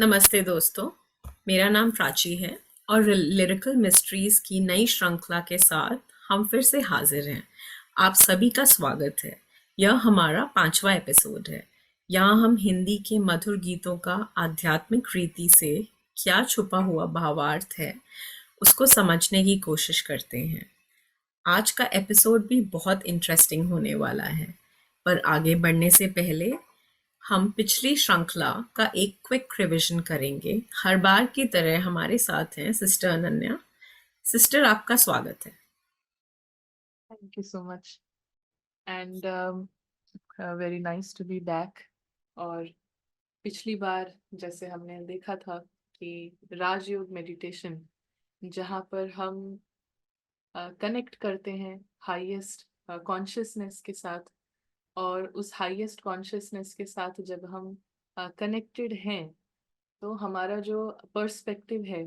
नमस्ते दोस्तों, मेरा नाम प्राची है और लिरिकल मिस्ट्रीज की नई श्रृंखला के साथ हम फिर से हाजिर हैं। आप सभी का स्वागत है। यह हमारा 5वां एपिसोड है। यहाँ हम हिंदी के मधुर गीतों का आध्यात्मिक रीति से क्या छुपा हुआ भावार्थ है, उसको समझने की कोशिश करते हैं। आज का एपिसोड भी बहुत इंटरेस्टिंग होने वाला है, पर आगे बढ़ने से पहले हम पिछली श्रृंखला का एक क्विक रिवीजन करेंगे। हर बार की तरह हमारे साथ हैं सिस्टर अनन्या। सिस्टर, आपका स्वागत है। Thank you so much. And very nice to be back. और पिछली बार जैसे हमने देखा था कि राजयोग मेडिटेशन जहाँ पर हम कनेक्ट करते हैं हाईएस्ट कॉन्शियसनेस के साथ, और उस हाईएस्ट कॉन्शियसनेस के साथ जब हम कनेक्टेड हैं तो हमारा जो पर्सपेक्टिव है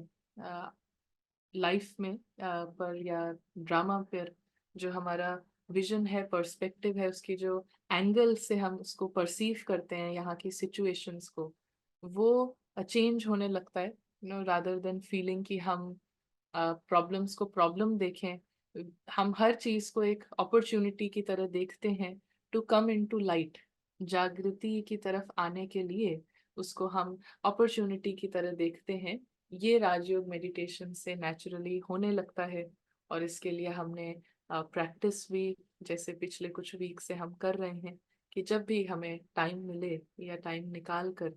लाइफ में पर या ड्रामा पर, जो हमारा विजन है, पर्सपेक्टिव है, उसकी जो एंगल से हम उसको परसीव करते हैं यहाँ की सिचुएशंस को, वो चेंज होने लगता है। रादर देन फीलिंग कि हम प्रॉब्लम्स को प्रॉब्लम देखें, हम हर चीज को एक अपॉर्चुनिटी की तरह देखते हैं टू कम इनटू लाइट। जागृति की तरफ आने के लिए उसको हम अपॉर्चुनिटी की तरह देखते हैं। ये राजयोग मेडिटेशन से नेचुरली होने लगता है, और इसके लिए हमने प्रैक्टिस भी जैसे पिछले कुछ वीक से हम कर रहे हैं कि जब भी हमें टाइम मिले या टाइम निकाल कर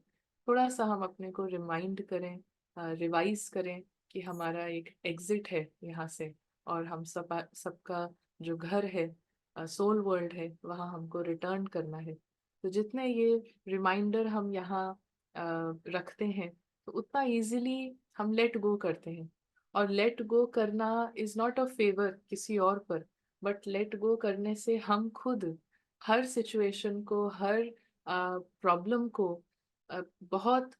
थोड़ा सा हम अपने को रिमाइंड करें, रिवाइज करें कि हमारा एक एग्जिट है यहाँ से, और हम सबका जो घर है, सोल वर्ल्ड है, वहाँ हमको रिटर्न करना है। तो जितने ये रिमाइंडर हम यहाँ रखते हैं तो उतना इजीली हम लेट गो करते हैं। और लेट गो करना इज नॉट अ फेवर किसी और पर, बट लेट गो करने से हम खुद हर सिचुएशन को, हर प्रॉब्लम को बहुत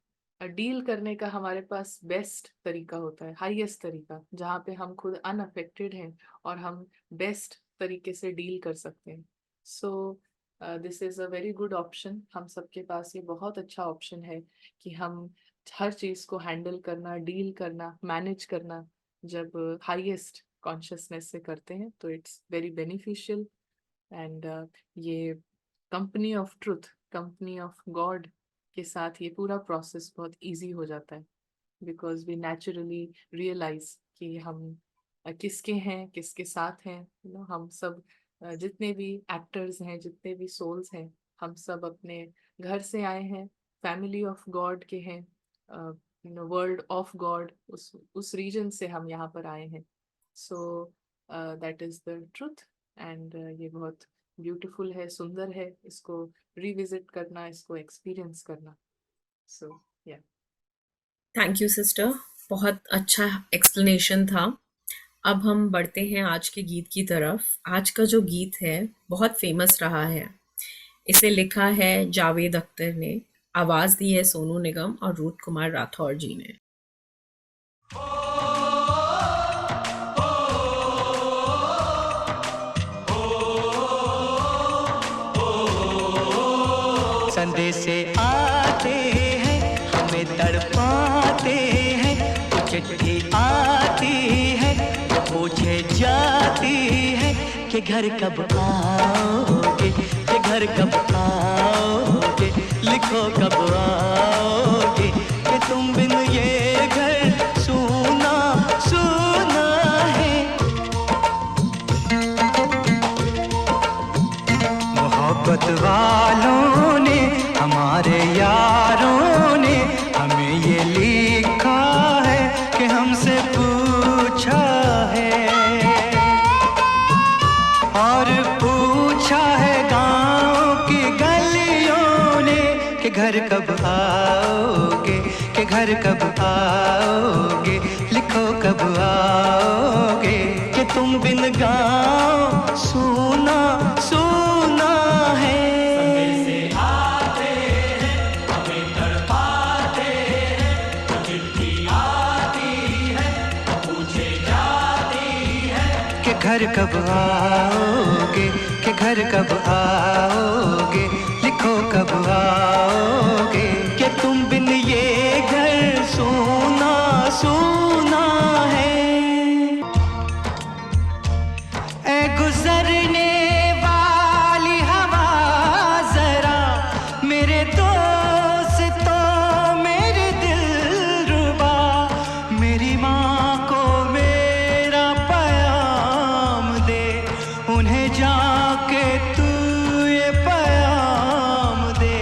डील करने का हमारे पास बेस्ट तरीका होता है, हाईएस्ट तरीका, जहाँ पे हम खुद अनअफेक्टेड हैं और हम बेस्ट तरीके से डील कर सकते हैं। So this is a very good option. हम सबके पास ये बहुत अच्छा ऑप्शन है कि हम हर चीज़ को हैंडल करना, डील करना, मैनेज करना जब हाईएस्ट कॉन्शियसनेस से करते हैं तो इट्स वेरी बेनिफिशियल। एंड ये company of truth, company of God के साथ ये पूरा प्रोसेस बहुत इजी हो जाता है, बिकॉज वी नेचुरली रियलाइज कि हम किसके हैं, किसके साथ हैं। हम सब जितने भी एक्टर्स हैं, जितने भी सोल्स हैं, हम सब अपने घर से आए हैं, फैमिली ऑफ गॉड के हैं, वर्ल्ड ऑफ गॉड, उस रीजन से हम यहाँ पर आए हैं। So that is the truth. And ये बहुत ब्यूटीफुल है, सुंदर है, इसको रिविजिट करना, इसको एक्सपीरियंस करना। सो या थैंक यू सिस्टर, बहुत अच्छा एक्सप्लेनेशन था। अब हम बढ़ते हैं आज के गीत की तरफ। आज का जो गीत है बहुत फेमस रहा है। इसे लिखा है जावेद अख्तर ने, आवाज दी है सोनू निगम और रूट कुमार राठौर जी ने। संदेश आते हैं, हमें तड़पाते हैं, तो चिट्ठी आती है तो पूछे जाती है कि घर कब आओगे, कि घर कब आओगे, लिखो कब आओगे, कि तुम बिन ये घर सूना सूना है। मोहब्बत वालों ने, हमारे यारों ने हमें ये लिखा है कि हमसे पूछा है, और पूछा है गाँव की गलियों ने कि घर कब आओगे, कि घर कब आओगे, लिखो कब आओगे, कि तुम बिन गाँव सूना सूना है। घर कब आओगे, कि घर कब आओगे, लिखो कब आओगे, कि तुम बिन ये घर दोस्तों मेरे दिलरुबा, मेरी माँ को मेरा पैगाम दे, उन्हें जाके तू ये पैगाम दे।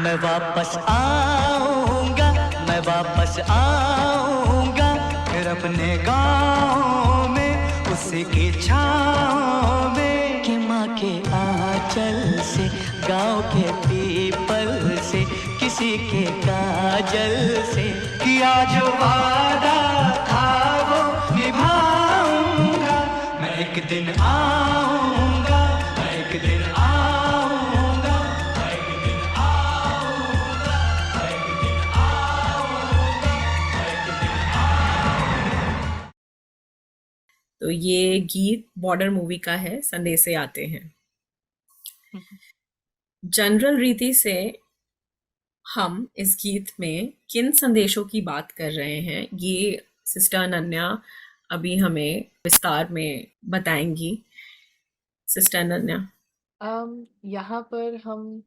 मैं वापस आऊंगा, मैं वापस आऊंगा, फिर अपने गाँव में उसकी छाँव में, कि माँ के आंचल से, गाँव के पीपल से, किसी के काजल से, किया जो वादा था वो निभाऊंगा। मैं एक दिन आऊंगा, मैं एक दिन आऊंगा, मैं एक दिन आऊंगा, मैं एक दिन आऊंगा, मैं एक दिन आऊंगा। तो ये गीत बॉर्डर मूवी का है, संदेशे आते हैं। जनरल रीति से हम इस गीत में किन संदेशों की बात कर रहे हैं, ये सिस्टर अनन्या अभी हमें विस्तार में बताएंगी। सिस्टर अनन्या। यहाँ पर हम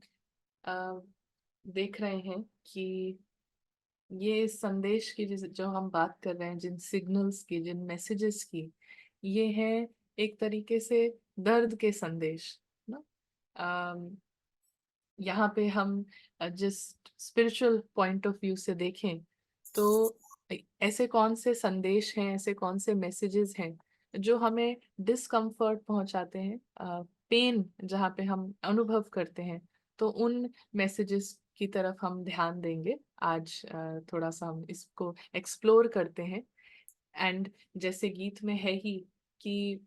देख रहे हैं कि ये संदेश की जो हम बात कर रहे हैं, जिन सिग्नल्स की, जिन मैसेजेस की, ये है एक तरीके से दर्द के संदेश ना। यहाँ पे हम जिस स्पिरिचुअल पॉइंट ऑफ व्यू से देखें तो ऐसे कौन से संदेश हैं, ऐसे कौन से मैसेजेस हैं जो हमें डिस्कम्फर्ट पहुंचाते हैं, पेन जहाँ पे हम अनुभव करते हैं, तो उन मैसेजेस की तरफ हम ध्यान देंगे आज। थोड़ा सा हम इसको एक्सप्लोर करते हैं। एंड जैसे गीत में है ही कि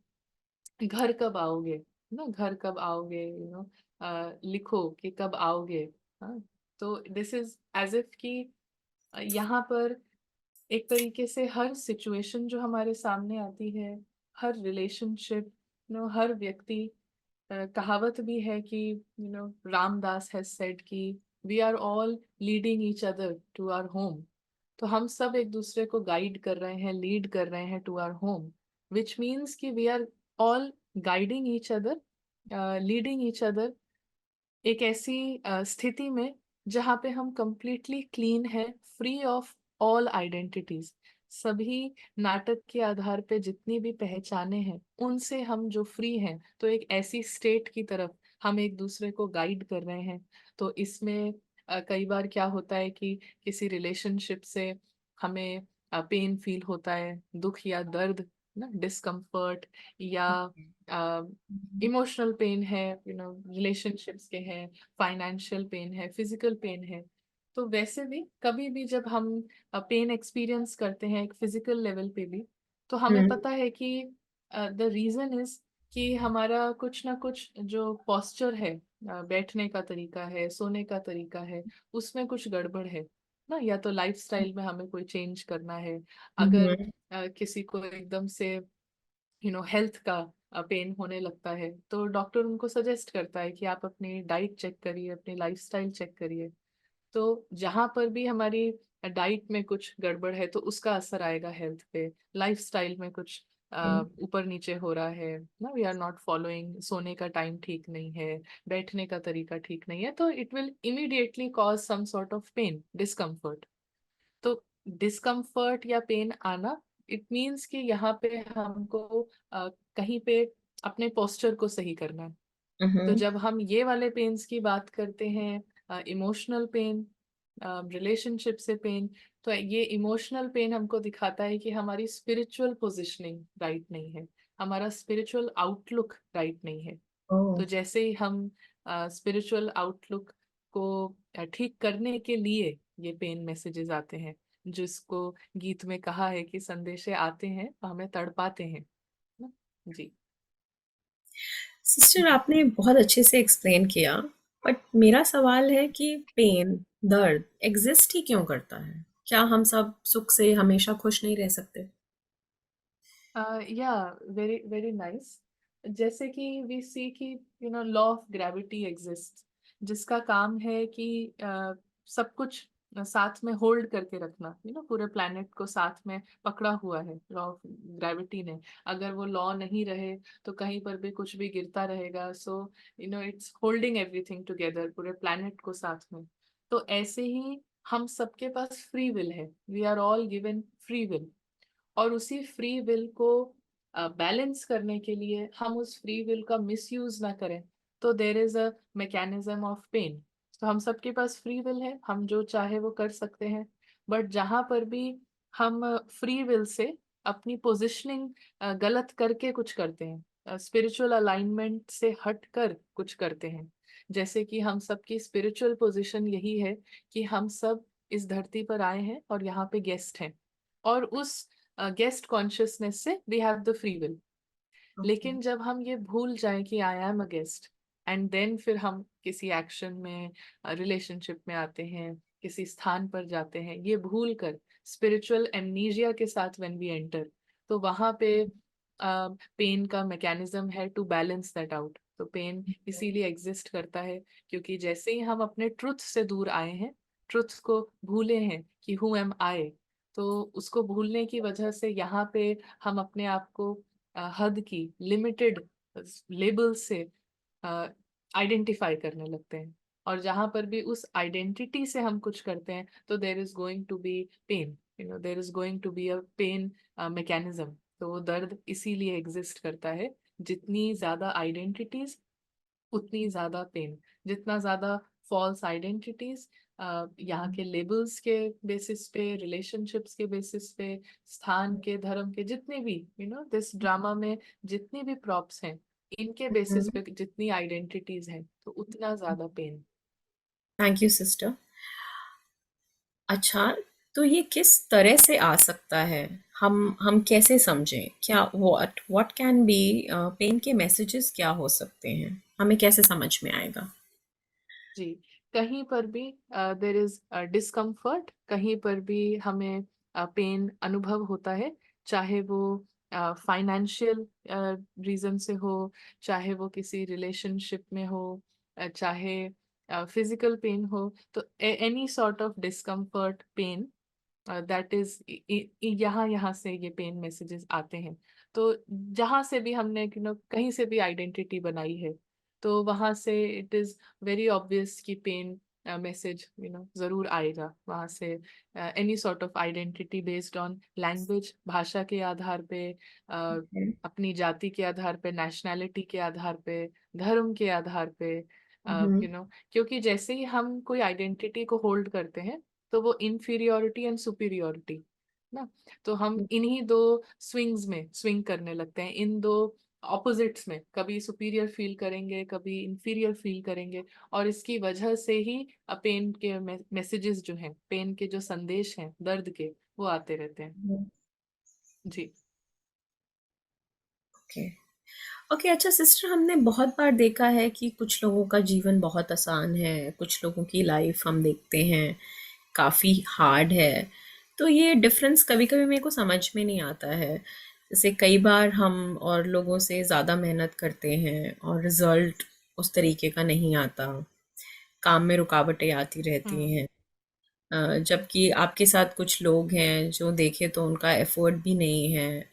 घर कब आओगे ना, घर कब आओगे, लिखो कि कब आओगे। हाँ, तो दिस इज एज इफ कि यहाँ पर एक तरीके से हर सिचुएशन जो हमारे सामने आती है, हर रिलेशनशिप, हर व्यक्ति, कहावत भी है कि रामदास हैज सेड कि we are all leading each other to our home. तो हम सब एक दूसरे को गाइड कर रहे हैं, लीड कर रहे हैं to our home, which means कि we are all guiding each other, leading each other एक ऐसी स्थिति में जहाँ पे हम कंप्लीटली क्लीन है, फ्री ऑफ ऑल आइडेंटिटीज। सभी नाटक के आधार पे जितनी भी पहचाने हैं उनसे हम जो फ्री हैं, तो एक ऐसी स्टेट की तरफ हम एक दूसरे को गाइड कर रहे हैं। तो इसमें कई बार क्या होता है कि किसी रिलेशनशिप से हमें पेन फील होता है, दुख या दर्द ना, डिस्कम्फर्ट, या इमोशनल पेन है, रिलेशनशिप्स के हैं, फाइनेंशियल पेन है, फिजिकल पेन है। तो वैसे भी कभी भी जब हम पेन एक्सपीरियंस करते हैं एक फिजिकल लेवल पे भी, तो हमें हम्म। पता है कि द रीजन इज कि हमारा कुछ ना कुछ जो पोस्चर है, बैठने का तरीका है, सोने का तरीका है, उसमें कुछ गड़बड़ है ना। या तो लाइफस्टाइल में हमें कोई चेंज करना है। अगर हम्म। किसी को एकदम से हेल्थ का पेन होने लगता है, तो डॉक्टर उनको सजेस्ट करता है कि आप अपनी डाइट चेक करिए, अपनी लाइफस्टाइल चेक करिए। तो जहां पर भी हमारी डाइट में कुछ गड़बड़ है तो उसका असर आएगा हेल्थ पे। लाइफस्टाइल में कुछ ऊपर नीचे हो रहा है ना, वी आर नॉट फॉलोइंग, सोने का टाइम ठीक नहीं है, बैठने का तरीका ठीक नहीं है, तो it will immediately cause some sort of pain, discomfort. तो डिस्कम्फर्ट या पेन आना, इट मीन्स कि यहाँ पे हमको कहीं पे अपने पोस्चर को सही करना है। तो हम्म। जब हम ये वाले पेन्स की बात करते हैं, इमोशनल पेन, रिलेशनशिप से पेन, तो ये इमोशनल पेन हमको दिखाता है कि हमारी स्पिरिचुअल पोजिशनिंग राइट नहीं है, हमारा स्पिरिचुअल आउटलुक राइट नहीं है। ओह। तो जैसे ही हम स्पिरिचुअल आउटलुक को ठीक करने के लिए ये पेन मैसेजेस आते हैं, जिसको गीत में कहा है कि संदेशे आते हैं तो हमें तड़पाते हैं ना। जी। सिस्टर, आपने बहुत अच्छे से एक्सप्लेन किया, बट मेरा सवाल है कि पेन, दर्द एग्जिस्ट ही क्यों करता है? क्या हम सब सुख से हमेशा खुश नहीं रह सकते? या वेरी वेरी नाइस। जैसे कि वी सी कि लॉ ऑफ ग्रेविटी एग्जिस्ट, जिसका काम है कि सब कुछ साथ में होल्ड करके रखना, पूरे प्लैनेट को साथ में पकड़ा हुआ है लॉ ऑफ ग्रेविटी ने। अगर वो लॉ नहीं रहे तो कहीं पर भी कुछ भी गिरता रहेगा। So it's holding everything together, पूरे प्लैनेट को साथ में। तो ऐसे ही हम सबके पास फ्री विल है, we are all given free will. और उसी फ्री विल को बैलेंस करने के लिए हम उस फ्री विल का मिसयूज ना करें, तो there is a mechanism of pain. तो हम सबके पास फ्री विल है, हम जो चाहे वो कर सकते हैं। बट जहां पर भी हम फ्री विल से अपनी पोजिशनिंग गलत करके कुछ करते हैं, स्पिरिचुअल अलाइनमेंट से हट कर कुछ करते हैं, जैसे कि हम सबकी स्पिरिचुअल पोजीशन यही है कि हम सब इस धरती पर आए हैं और यहाँ पे गेस्ट हैं, और उस गेस्ट कॉन्शियसनेस से we have the free will. Okay. लेकिन जब हम ये भूल जाएं कि I am a guest, and then फिर हम किसी एक्शन में, रिलेशनशिप में आते हैं, किसी स्थान पर जाते हैं, ये भूल कर स्पिरिचुअल एमनीजिया के साथ व्हेन वी एंटर, तो वहां पे पेन का मैकेनिज्म है टू बैलेंस दैट आउट। तो पेन इसीलिए एग्जिस्ट करता है क्योंकि जैसे ही हम अपने ट्रुथ से दूर आए हैं, ट्रुथ को भूले हैं कि हु एम आई, तो उसको भूलने की वजह से यहाँ पे हम अपने आप को हद की, लिमिटेड लेबल से आइडेंटिफाई करने लगते हैं। और जहां पर भी उस आइडेंटिटी से हम कुछ करते हैं तो there is going to be pain, there is going to be a pain mechanism. तो वो दर्द इसीलिए एग्जिस्ट करता है। जितनी ज्यादा आइडेंटिटीज उतनी ज्यादा पेन, जितना ज्यादा फॉल्स आइडेंटिटीज, यहाँ के लेबल्स के बेसिस पे, रिलेशनशिप्स के बेसिस पे, स्थान के, धर्म के, जितने भी दिस ड्रामा में जितनी भी प्रॉप्स हैं, इनके बेसिस पे जितनी आइडेंटिटीज हैं, तो उतना ज्यादा पेन। Thank you sister. अच्छा, तो ये किस तरह से आ सकता है? हम कैसे समझें? क्या व्हाट कैन बी पेन के मैसेजेस क्या हो सकते हैं? हमें कैसे समझ में आएगा? जी, कहीं पर भी देर इज डिस्कम्फर्ट, कहीं पर भी हमें पेन अनुभव होता है, चाहे वो फाइनेंशियल रीजन से हो, चाहे वो किसी रिलेशनशिप में हो, चाहे फिजिकल पेन हो। तो any sort of discomfort, pain, that is, यहाँ यहाँ से ये पेन मैसेजेस आते हैं। तो जहाँ से भी हमने कहीं से भी आइडेंटिटी बनाई है, तो वहां से इट इज वेरी ऑब्वियस कि पेन मैसेज जरूर आएगा वहां से। Any sort of identity based on language, भाषा के आधार पे, अपनी जाति के आधार पे, नेशनैलिटी के आधार पे, धर्म के आधार पे, क्योंकि जैसे ही हम कोई आइडेंटिटी को होल्ड करते हैं तो वो इंफीरियोरिटी एंड सुपीरियोरिटी ना, तो हम इन्हीं दो स्विंग्स में स्विंग करने लगते हैं, इन दो ऑपोजिट्स में, कभी सुपीरियर फील करेंगे, कभी इंफीरियर फील करेंगे। और इसकी वजह से ही पेन के मैसेजेस जो हैं, पेन के जो संदेश हैं दर्द के, वो आते रहते हैं। जी। ओके। ओके, अच्छा सिस्टर, हमने बहुत बार देखा है कि कुछ लोगों का जीवन बहुत आसान है, कुछ लोगों की लाइफ हम देखते हैं काफ़ी हार्ड है। तो ये डिफरेंस कभी कभी मेरे को समझ में नहीं आता है। जैसे कई बार हम और लोगों से ज़्यादा मेहनत करते हैं और रिजल्ट उस तरीके का नहीं आता, काम में रुकावटें आती रहती हम्म। हैं। जबकि आपके साथ कुछ लोग हैं जो देखे तो उनका एफर्ट भी नहीं है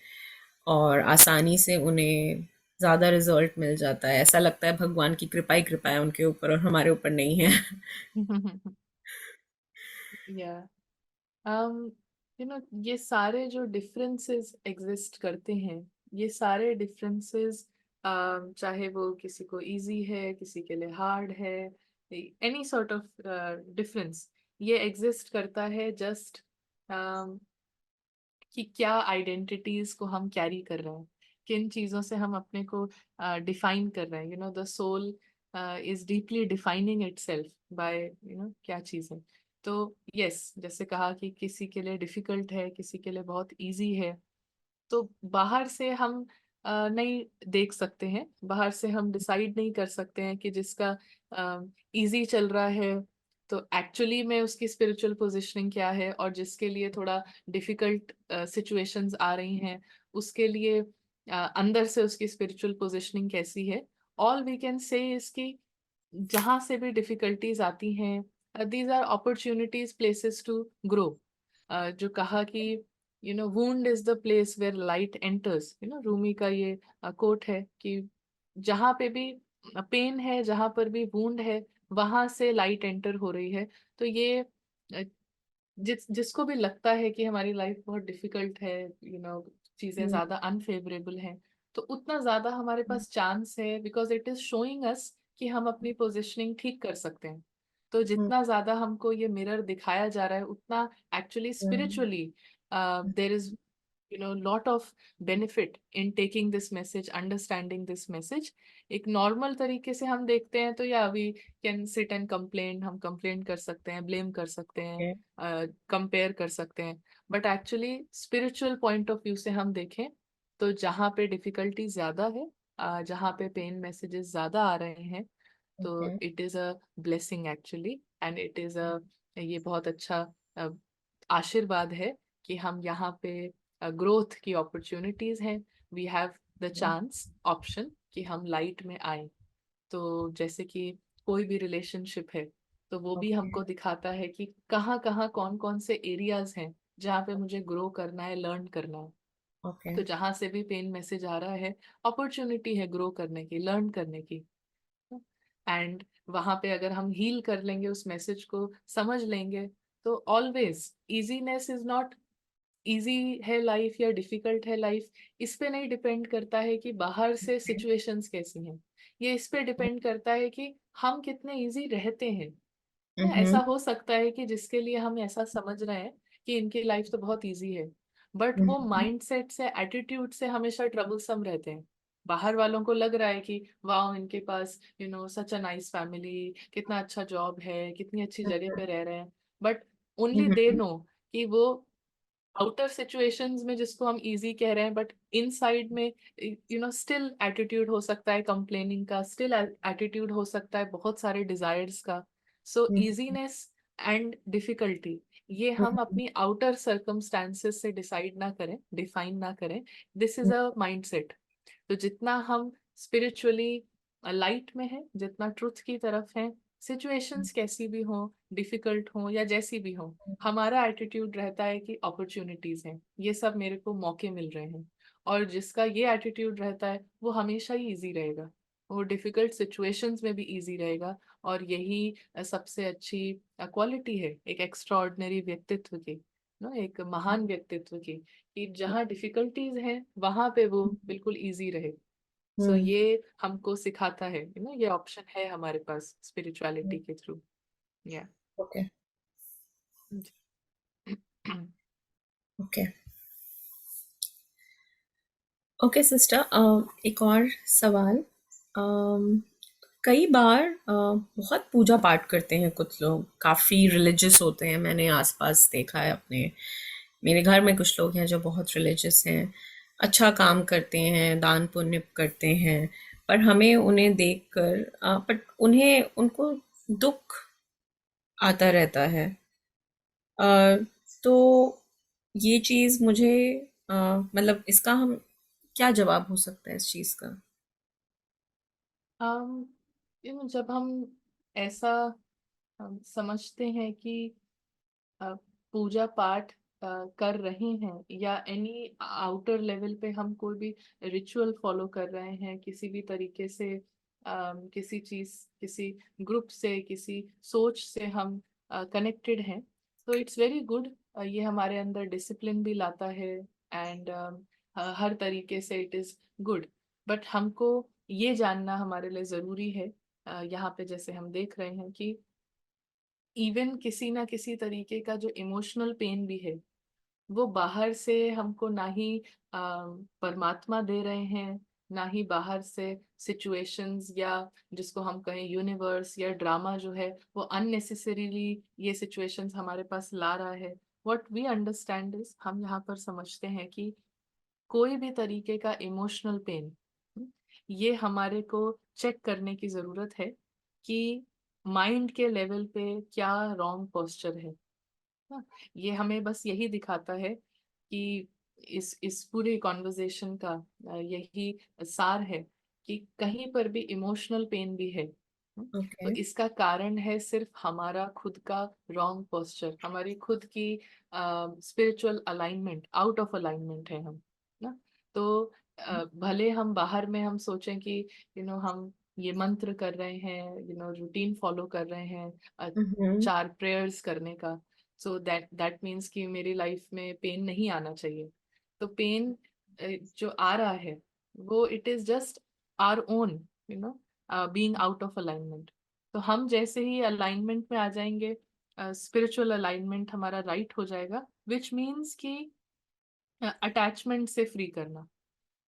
और आसानी से उन्हें ज़्यादा रिजल्ट मिल जाता है। ऐसा लगता है भगवान की कृपा ही कृपा है उनके ऊपर और हमारे ऊपर नहीं है। या um ये सारे जो डिफरेंसेस एग्जिस्ट करते हैं, ये सारे डिफरेंसेस, चाहे वो किसी को इजी है, किसी के लिए हार्ड है, एनी सॉर्ट ऑफ डिफरेंस, ये एग्जिस्ट करता है जस्ट कि क्या आइडेंटिटीज को हम कैरी कर रहे हैं, किन चीजों से हम अपने को डिफाइन कर रहे हैं। The soul is deeply defining itself by क्या चीज है। तो यस, जैसे कहा कि किसी के लिए डिफिकल्ट है, किसी के लिए बहुत इजी है, तो बाहर से हम नहीं देख सकते हैं, बाहर से हम डिसाइड नहीं कर सकते हैं कि जिसका इजी चल रहा है तो एक्चुअली में उसकी स्पिरिचुअल पोजीशनिंग क्या है, और जिसके लिए थोड़ा डिफिकल्ट सिचुएशंस आ रही हैं उसके लिए अंदर से उसकी स्पिरिचुअल पोजीशनिंग कैसी है। All we can say is कि जहां से भी डिफिकल्टीज आती हैं, these are opportunities, places to grow. जो कहा कि wound is the place where light enters. Rumi का ये कोट है कि जहाँ पे भी पेन है, जहाँ पर भी वूंड है, वहां से लाइट एंटर हो रही है। तो ये जिसको भी लगता है कि हमारी लाइफ बहुत डिफिकल्ट है, चीजें ज्यादा अनफेवरेबल हैं, तो उतना ज्यादा हमारे पास चांस है, because it is showing us कि हम अपनी पोजीशनिंग ठीक कर सकते हैं। तो जितना ज्यादा हमको ये मिरर दिखाया जा रहा है, उतना actually spiritually there is lot of benefit in taking this message, understanding this message. एक नॉर्मल तरीके से हम देखते हैं तो या we can sit and complain, हम कंप्लेन कर सकते हैं, ब्लेम कर सकते हैं, कंपेयर कर सकते हैं। But actually spiritual point of view से हम देखें तो जहाँ पे डिफिकल्टी ज्यादा है, जहाँ पे पेन मैसेजेस ज्यादा आ रहे हैं, तो it is a blessing actually, and it is a ये बहुत अच्छा आशीर्वाद है कि हम यहाँ पे ग्रोथ की अपॉर्चुनिटीज हैं। We have the chance, option कि हम लाइट में आए। तो जैसे कि कोई भी रिलेशनशिप है, तो वो भी हमको दिखाता है कि कहाँ कहाँ कौन कौन से एरियाज हैं जहाँ पे मुझे ग्रो करना है, लर्न करना है। तो जहाँ से भी पेन मैसेज आ रहा है, अपॉर्चुनिटी है ग्रो करने की, लर्न करने की। एंड वहां पे अगर हम हील कर लेंगे, उस मैसेज को समझ लेंगे, तो always easiness is not, easy है लाइफ या डिफिकल्ट है लाइफ, इस पे नहीं डिपेंड करता है कि बाहर से सिचुएशंस कैसी हैं। ये इस पे डिपेंड करता है कि हम कितने इजी रहते हैं। ऐसा हो सकता है कि जिसके लिए हम ऐसा समझ रहे हैं कि इनकी लाइफ तो बहुत इजी है, बट वो माइंडसेट से, एटीट्यूड से हमेशा ट्रबलसम रहते हैं। बाहर वालों को लग रहा है कि वाह, इनके पास सच अ नाइस फैमिली, कितना अच्छा जॉब है, कितनी अच्छी जगह पे रह रहे हैं, बट ओनली दे नो कि वो आउटर सिचुएशंस में जिसको हम इजी कह रहे हैं, बट इनसाइड में स्टिल एटीट्यूड हो सकता है कंप्लेनिंग का, स्टिल एटीट्यूड हो सकता है बहुत सारे डिजायर्स का। सो इजीनेस एंड डिफिकल्टी, ये हम अपनी आउटर सर्कमस्टांसेस से डिसाइड ना करें, डिफाइन ना करें। This is a mindset. तो जितना हम स्पिरिचुअली लाइट में है, जितना ट्रुथ की तरफ है, सिचुएशंस कैसी भी हो, डिफिकल्ट हो या जैसी भी हो, हमारा एटीट्यूड रहता है कि अपॉर्चुनिटीज हैं, ये सब मेरे को मौके मिल रहे हैं। और जिसका ये एटीट्यूड रहता है वो हमेशा ही इजी रहेगा, वो डिफिकल्ट सिचुएशंस में भी इजी रहेगा। और यही सबसे अच्छी क्वालिटी है एक एक्स्ट्राऑर्डिनरी व्यक्तित्व की, एक महान व्यक्तित्व की, कि जहाँ डिफिकल्टीज हैं वहां पे वो बिल्कुल इजी रहे। सो ये हमको सिखाता है, ये ऑप्शन है हमारे पास स्पिरिचुअलिटी के थ्रू। या ओके ओके ओके सिस्टर, एक और सवाल। कई बार बहुत पूजा पाठ करते हैं कुछ लोग, काफ़ी रिलीजियस होते हैं। मैंने आसपास देखा है अपने, मेरे घर में कुछ लोग हैं जो बहुत रिलीजियस हैं, अच्छा काम करते हैं, दान पुण्य करते हैं, पर हमें उन्हें देखकर बट उन्हें उनको दुख आता रहता है। अ, तो ये चीज़ मुझे मतलब इसका हम क्या जवाब हो सकता है इस चीज़ का? जब हम ऐसा समझते हैं कि अ, पूजा पाठ कर रहे हैं, या एनी आउटर लेवल पे हम कोई भी रिचुअल फॉलो कर रहे हैं, किसी भी तरीके से किसी चीज, किसी ग्रुप से, किसी सोच से हम कनेक्टेड हैं, तो इट्स वेरी गुड। ये हमारे अंदर डिसिप्लिन भी लाता है, एंड हर तरीके से इट इज गुड। बट हमको ये जानना हमारे लिए जरूरी है, यहाँ पे जैसे हम देख रहे हैं कि इवन किसी ना किसी तरीके का जो इमोशनल पेन भी है, वो बाहर से हमको ना ही परमात्मा दे रहे हैं, ना ही बाहर से सिचुएशंस, या जिसको हम कहें यूनिवर्स या ड्रामा जो है, वो अननेसेसरीली ये सिचुएशंस हमारे पास ला रहा है। व्हाट वी अंडरस्टैंड इज, हम यहाँ पर समझते हैं कि कोई भी तरीके का इमोशनल पेन, ये हमारे को चेक करने की जरूरत है कि माइंड के लेवल पे क्या रॉन्ग पोस्चर है। हाँ, ये हमें बस यही दिखाता है कि इस पूरे कॉन्वर्जेशन का यही सार है कि कहीं पर भी इमोशनल पेन भी है, तो ओके। इसका कारण है सिर्फ हमारा खुद का रॉन्ग पोस्चर, हमारी खुद की spiritual alignment, out of alignment है हम ना। तो भले हम बाहर में हम सोचें कि हम ये मंत्र कर रहे हैं, रूटीन फॉलो कर रहे हैं, हम्म। 4 प्रेयर्स करने का, सो दैट दैट मीन्स कि मेरी लाइफ में पेन नहीं आना चाहिए। तो पेन जो आ रहा है वो it is just our own, being out of alignment. तो हम जैसे ही अलाइनमेंट में आ जाएंगे, स्पिरिचुअल अलाइनमेंट हमारा राइट हो जाएगा, विच मीन्स कि अटैचमेंट से फ्री करना,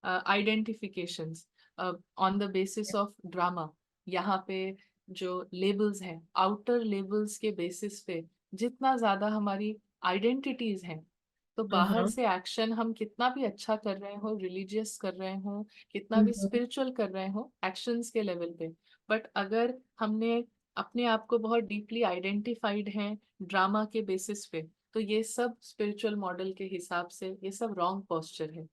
identifications on the basis of drama. यहाँ पे जो लेबल्स हैं, आउटर लेबल्स के बेसिस पे जितना ज्यादा हमारी आइडेंटिटीज हैं, तो बाहर हाँ। से एक्शन हम कितना भी अच्छा कर रहे हो, रिलीजियस कर रहे हो, कितना भी हम्म। स्पिरिचुअल कर रहे हो एक्शंस के लेवल पे, बट अगर हमने अपने आप को बहुत डीपली आइडेंटिफाइड है ड्रामा के बेसिस पे, तो ये सब स्पिरिचुअल मॉडल के हिसाब से ये सब रॉन्ग पोस्चर है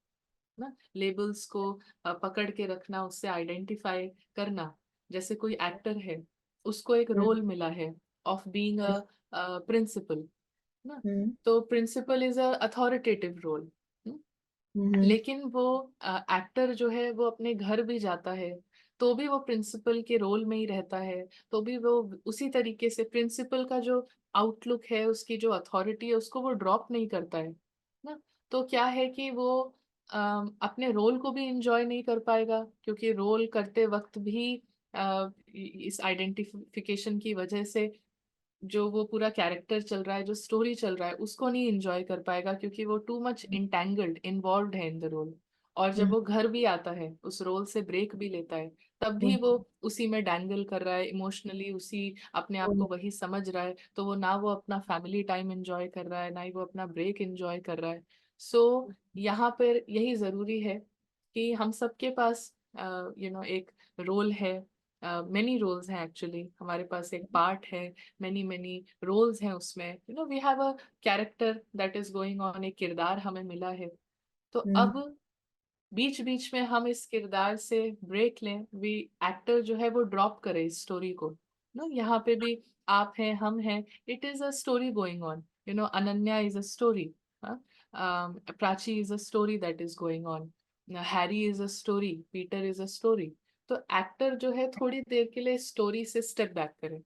ना। लेबल्स को पकड़ के रखना, उससे आइडेंटिफाई करना। जैसे कोई एक्टर है, उसको एक रोल मिला है ऑफ बीइंग अ प्रिंसिपल ना, हम्म। तो principal is a authoritative role. Hmm. लेकिन वो एक्टर जो है वो अपने घर भी जाता है तो भी वो प्रिंसिपल के रोल में ही रहता है, तो भी वो उसी तरीके से प्रिंसिपल का जो आउटलुक है, उसकी जो अथॉरिटी है, उसको वो ड्रॉप नहीं करता है ना। तो क्या है कि वो अपने रोल को भी इंजॉय नहीं कर पाएगा, क्योंकि रोल करते वक्त भी इस आइडेंटिफिकेशन की वजह से जो वो पूरा कैरेक्टर चल रहा है, जो स्टोरी चल रहा है, उसको नहीं एंजॉय कर पाएगा, क्योंकि वो टू मच इंटेंगल्ड इन्वॉल्व है इन द रोल। और जब हम्म। वो घर भी आता है, उस रोल से ब्रेक भी लेता है, तब भी वो हम्म। उसी में डैंगल कर रहा है इमोशनली, उसी अपने आप हम्म। को वही समझ रहा है, तो वो ना वो अपना फैमिली टाइम एंजॉय कर रहा है, ना ही वो अपना ब्रेक एंजॉय कर रहा है। सो यहाँ पर यही जरूरी है कि हम सबके पास एक रोल है, मेनी रोल्स हैं एक्चुअली, हमारे पास एक पार्ट है, मेनी मेनी रोल्स हैं उसमें, we have a character that is going on, एक किरदार हमें मिला है। तो हम्म। अब बीच बीच में हम इस किरदार से ब्रेक लें, वी एक्टर जो है वो ड्रॉप करे इस स्टोरी को ना। यहाँ पे भी आप हैं, हम हैं, it is a story going on, Ananya is a story, Prachi is a story that is going on, Harry is a story, Peter is a story. तो एक्टर जो है थोड़ी देर के लिए स्टोरी से स्टेप बैक करे,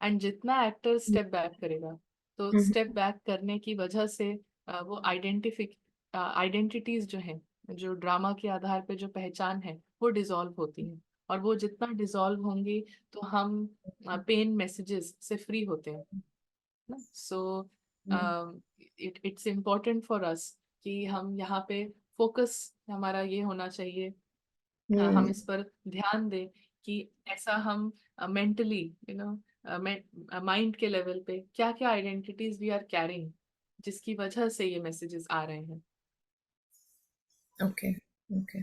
एंड जितना एक्टर स्टेप बैक करेगा, तो हम्म। स्टेप बैक करने की वजह से वो आइडेंटिटीज जो हैं, जो ड्रामा के आधार पे जो पहचान है, वो डिसॉल्व होती है। और वो जितना डिसॉल्व होंगी, तो हम पेन मैसेजेस से फ्री होते हैं ना। सो हम्म। इट्स इम्पोर्टेंट फॉर अस कि हम यहाँ पे फोकस हमारा ये होना चाहिए, हम हम्म। इस पर ध्यान दें कि ऐसा हम मेंटली, माइंड के लेवल पे क्या क्या आइडेंटिटीज वी आर कैरिंग, जिसकी वजह से ये मैसेजेस आ रहे हैं। ओके। ओके।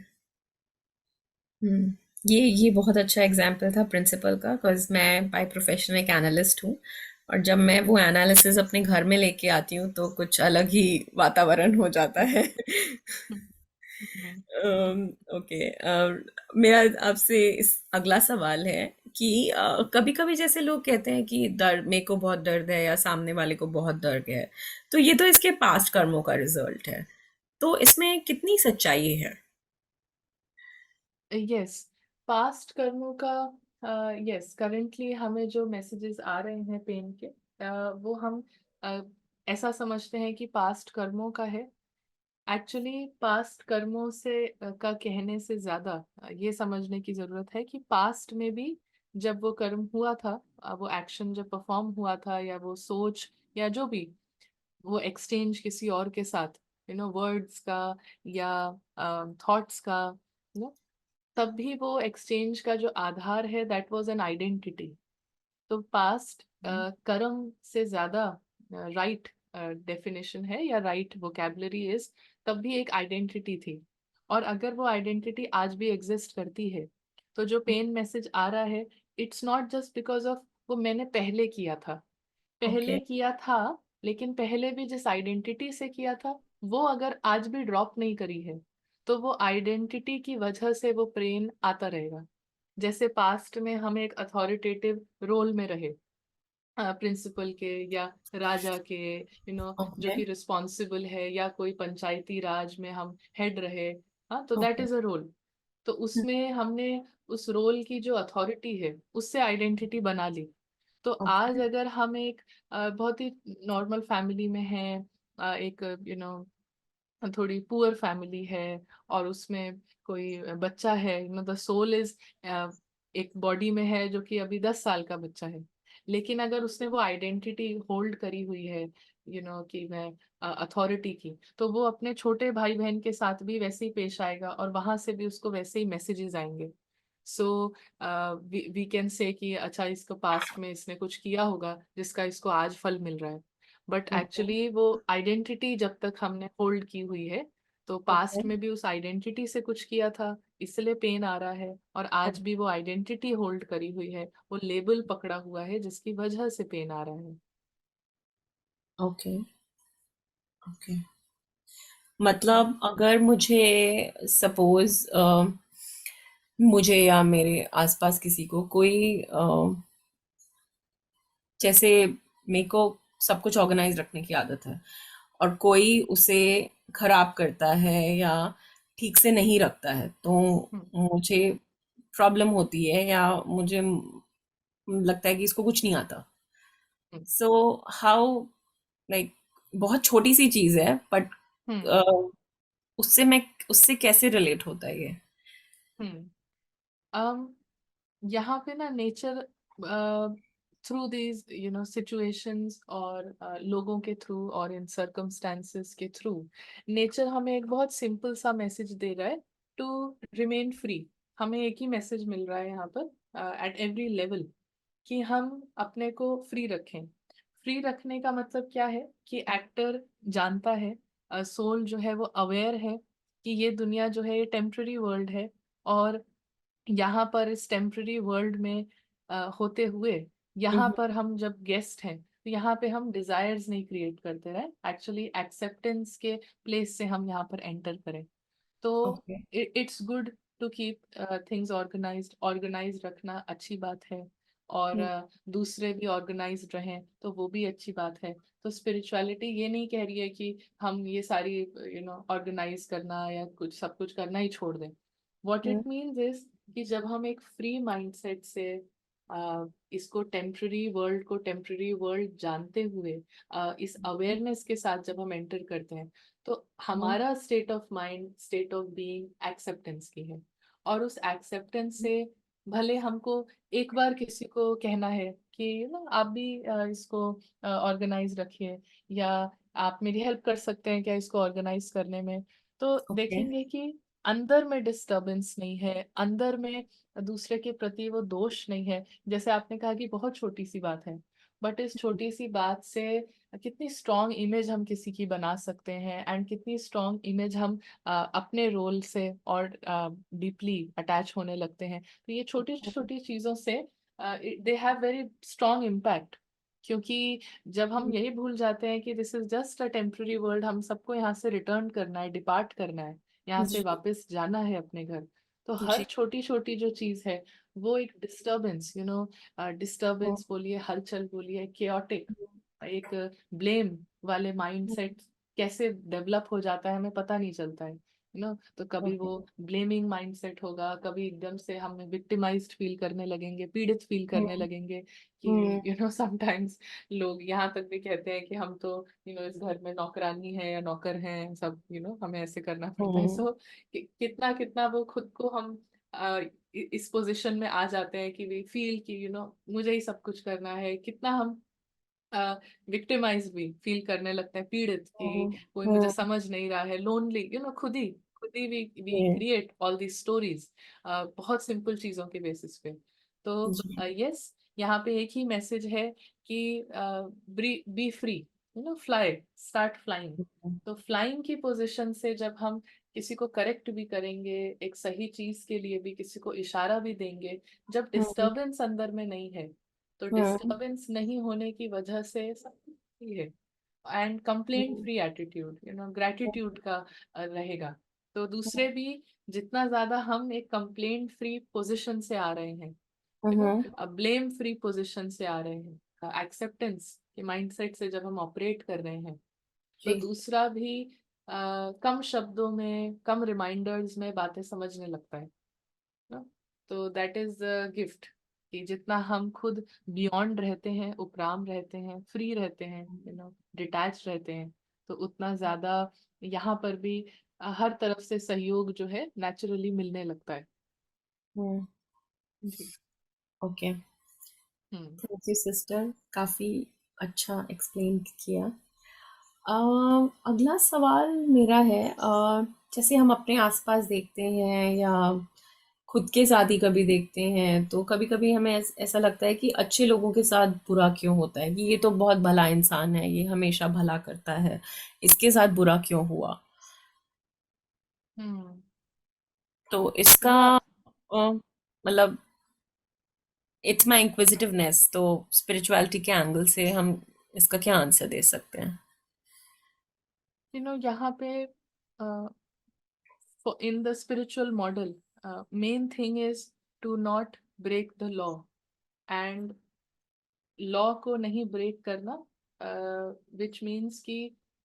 हम्म। ये बहुत अच्छा एग्जाम्पल था प्रिंसिपल का, बिकॉज मैं बाय प्रोफेशन एक एनालिस्ट हूँ। और जब मैं वो एनालिसिस अपने घर में लेके आती हूँ तो कुछ अलग ही वातावरण हो जाता है। हम्म, ओके। मेरा आपसे इस अगला सवाल है कि कभी कभी जैसे लोग कहते हैं कि दर्द, मेरे को बहुत दर्द है या सामने वाले को बहुत दर्द है, तो ये तो इसके पास्ट कर्मों का रिजल्ट है। तो इसमें कितनी सच्चाई है? यस, पास्ट कर्मों का, यस, करेंटली हमें जो मैसेजेस आ रहे हैं पेन के, वो हम अ, ऐसा समझते हैं कि पास्ट कर्मों का है। एक्चुअली पास्ट कर्मों से का कहने से ज्यादा ये समझने की जरूरत है कि पास्ट में भी जब वो कर्म हुआ था, वो एक्शन जब परफॉर्म हुआ था, या वो सोच, या जो भी वो एक्सचेंज किसी और के साथ, वर्ड्स का या थॉट्स का, तब भी वो एक्सचेंज का जो आधार है, दैट वाज एन आइडेंटिटी। तो पास्ट कर्म से ज्यादा राइट डेफिनेशन है, या राइट वोकेबलरी इज, तब भी एक आइडेंटिटी थी। और अगर वो आइडेंटिटी आज भी एग्जिस्ट करती है, तो जो पेन मैसेज आ रहा है, it's not just because of वो मैंने पहले किया था, ओके। पहले किया था, लेकिन पहले भी जिस आइडेंटिटी से किया था, वो अगर आज भी ड्रॉप नहीं करी है, तो वो आइडेंटिटी की वजह से वो पेन आता रहेगा। जैसे पास्ट में हम एक अथॉरिटेटिव रोल में रहे, प्रिंसिपल के या राजा के, जो ओके। कि रिस्पॉन्सिबल है, या कोई पंचायती राज में हम हेड रहे। हाँ, तो that okay. Is a role. तो उसमें हमने उस रोल की जो अथॉरिटी है उससे आइडेंटिटी बना ली। तो आज ओके। अगर हम एक बहुत ही नॉर्मल फैमिली में हैं, एक थोड़ी पुअर फैमिली है, और उसमें कोई बच्चा है, द सोल इज एक बॉडी में है जो कि अभी 10 साल का बच्चा है, लेकिन अगर उसने वो आइडेंटिटी होल्ड करी हुई है, कि मैं अथॉरिटी की, तो वो अपने छोटे भाई बहन के साथ भी वैसे ही पेश आएगा, और वहां से भी उसको वैसे ही मैसेजेस आएंगे। सो वी कैन से कि अच्छा, इसको पास्ट में इसने कुछ किया होगा जिसका इसको आज फल मिल रहा है। But okay. एक्चुअली वो आइडेंटिटी जब तक हमने होल्ड की हुई है, तो ओके। पास्ट में भी उस आइडेंटिटी से कुछ किया था, इसलिए पेन आ रहा है, और आज भी वो आइडेंटिटी होल्ड करी हुई है, वो लेबल पकड़ा हुआ है जिसकी वजह से पेन आ रहा है। ओके। ओके। मतलब अगर मुझे सपोज मुझे या मेरे आसपास किसी को कोई जैसे मेरे को सब कुछ ऑर्गेनाइज रखने की आदत है, और कोई उसे खराब करता है या ठीक से नहीं रखता है, तो हम्म। मुझे प्रॉब्लम होती है, या मुझे लगता है कि इसको कुछ नहीं आता। हम्म। सो हाउ, लाइक, बहुत छोटी सी चीज है, बट हम्म। उससे कैसे रिलेट होता है ये? हम्म। यहाँ पे ना नेचर थ्रू दीज सिचुएशंस, और लोगों के थ्रू, और इन सर्कमस्टांसेस के थ्रू, नेचर हमें एक बहुत सिंपल सा मैसेज दे रहा है, टू रिमेन फ्री। हमें एक ही मैसेज मिल रहा है यहाँ पर एट एवरी लेवल, कि हम अपने को फ्री रखें। फ्री रखने का मतलब क्या है, कि एक्टर जानता है, सोल जो है वो अवेयर है कि ये दुनिया जो है ये टेम्पररी वर्ल्ड है, और यहाँ पर इस टेम्पररी वर्ल्ड में होते हुए, यहाँ हम्म। पर हम जब गेस्ट हैं, तो यहाँ पे हम डिजायर्स नहीं क्रिएट करते रहे, एक्चुअली एक्सेप्टेंस के प्लेस से हम यहाँ पर एंटर करें। तो okay. It's good to keep things organised. Organise रखना अच्छी बात है, और दूसरे भी ऑर्गेनाइज्ड रहें तो वो भी अच्छी बात है। तो स्पिरिचुअलिटी ये नहीं कह रही है कि हम ये सारी ऑर्गेनाइज करना या कुछ सब कुछ करना ही छोड़ दें। व्हाट इट मीन्स इज कि जब हम एक फ्री माइंडसेट से इसको टेम्पररी वर्ल्ड को टेम्पररी वर्ल्ड जानते हुए, इस अवेयरनेस के साथ जब हम एंटर करते हैं, तो हमारा state of mind, state of being acceptance की है। और उस एक्सेप्टेंस से भले हमको एक बार किसी को कहना है कि ना आप भी इसको ऑर्गेनाइज रखिए, या आप मेरी हेल्प कर सकते हैं क्या इसको ऑर्गेनाइज करने में, तो ओके। देखेंगे कि अंदर में डिस्टरबेंस नहीं है, अंदर में दूसरे के प्रति वो दोष नहीं है। जैसे आपने कहा कि बहुत छोटी सी बात है, बट इस छोटी सी बात से कितनी स्ट्रॉन्ग इमेज हम किसी की बना सकते हैं, एंड कितनी स्ट्रॉन्ग इमेज हम अपने रोल से और डीपली अटैच होने लगते हैं। तो ये छोटी छोटी चीजों से they have very strong impact. क्योंकि जब हम यही भूल जाते हैं कि this is just a temporary world, हम सबको यहाँ से रिटर्न करना है, डिपार्ट करना है, यहाँ से जी। वापस जाना है अपने घर, तो हर जी। छोटी छोटी जो चीज है वो एक डिस्टरबेंस, डिस्टरबेंस बोलिए, हलचल बोलिए, केओटिक, एक ब्लेम वाले माइंडसेट कैसे डेवलप हो जाता है हमें पता नहीं चलता है, तो कभी वो ओके। ब्लेमिंग माइंडसेट होगा, कभी एकदम से हम विक्टिमाइज्ड फील करने लगेंगे, पीड़ित फील करने लगेंगे, कि समटाइम्स लोग यहाँ तक भी कहते हैं कि हम तो इस घर में नौकरानी है या नौकर हैं सब, हमें ऐसे करना पड़ता है। सो कितना कितना वो खुद को हम इस पोजीशन में आ जाते हैं कि वी फील कि मुझे ही सब कुछ करना है, कितना हम विक्टिमाइज भी फील करने लगते हैं, पीड़ित, कि कोई मुझे समझ नहीं रहा है, लोनली, खुद ही we create all the stories बहुत सिंपल चीजों के बेसिस पे। तो जी। यस, यहाँ पे एक ही मैसेज है कि B free, fly, start flying. तो फ्लाइंग की पोजीशन से जब हम किसी को करेक्ट भी करेंगे, एक सही चीज के लिए भी किसी को इशारा भी देंगे, जब डिस्टरबेंस अंदर में नहीं है, तो डिस्टरबेंस नहीं होने की वजह से सब कुछ सही है, and complaint free attitude, gratitude का रहेगा। तो दूसरे भी जितना ज्यादा हम एक कंप्लेंट फ्री पोजीशन से आ रहे हैं, ब्लेम फ्री पोजीशन से आ रहे हैं, एक्सेप्टेंस के माइंडसेट से जब हम ऑपरेट कर रहे हैं, तो जी। दूसरा भी कम शब्दों में, कम रिमाइंडर्स में बातें समझने लगता है ना। तो दैट इज गिफ्ट, कि जितना हम खुद बियॉन्ड रहते हैं, उपराम रहते हैं, फ्री रहते हैं, डिटैच रहते हैं, तो उतना ज्यादा यहाँ पर भी हर तरफ से सहयोग जो है नेचुरली मिलने लगता है। हम्म। जी। Okay, hmm. Thank you sister, काफ़ी अच्छा एक्सप्लेन किया। अगला सवाल मेरा है, जैसे हम अपने आसपास देखते हैं या खुद के साथ ही कभी देखते हैं, तो कभी कभी हमें ऐसा लगता है कि अच्छे लोगों के साथ बुरा क्यों होता है, कि ये तो बहुत भला इंसान है, ये हमेशा भला करता है, इसके साथ बुरा क्यों हुआ। हम्म। तो इसका या मतलब इट्स माई इंक्विजिटिवनेस, तो स्पिरिचुअलिटी के एंगल से हम इसका क्या आंसर दे सकते हैं। यहाँ पे in the spiritual model, main thing is to not break the law, and law को नहीं ब्रेक करना, विच मीन्स कि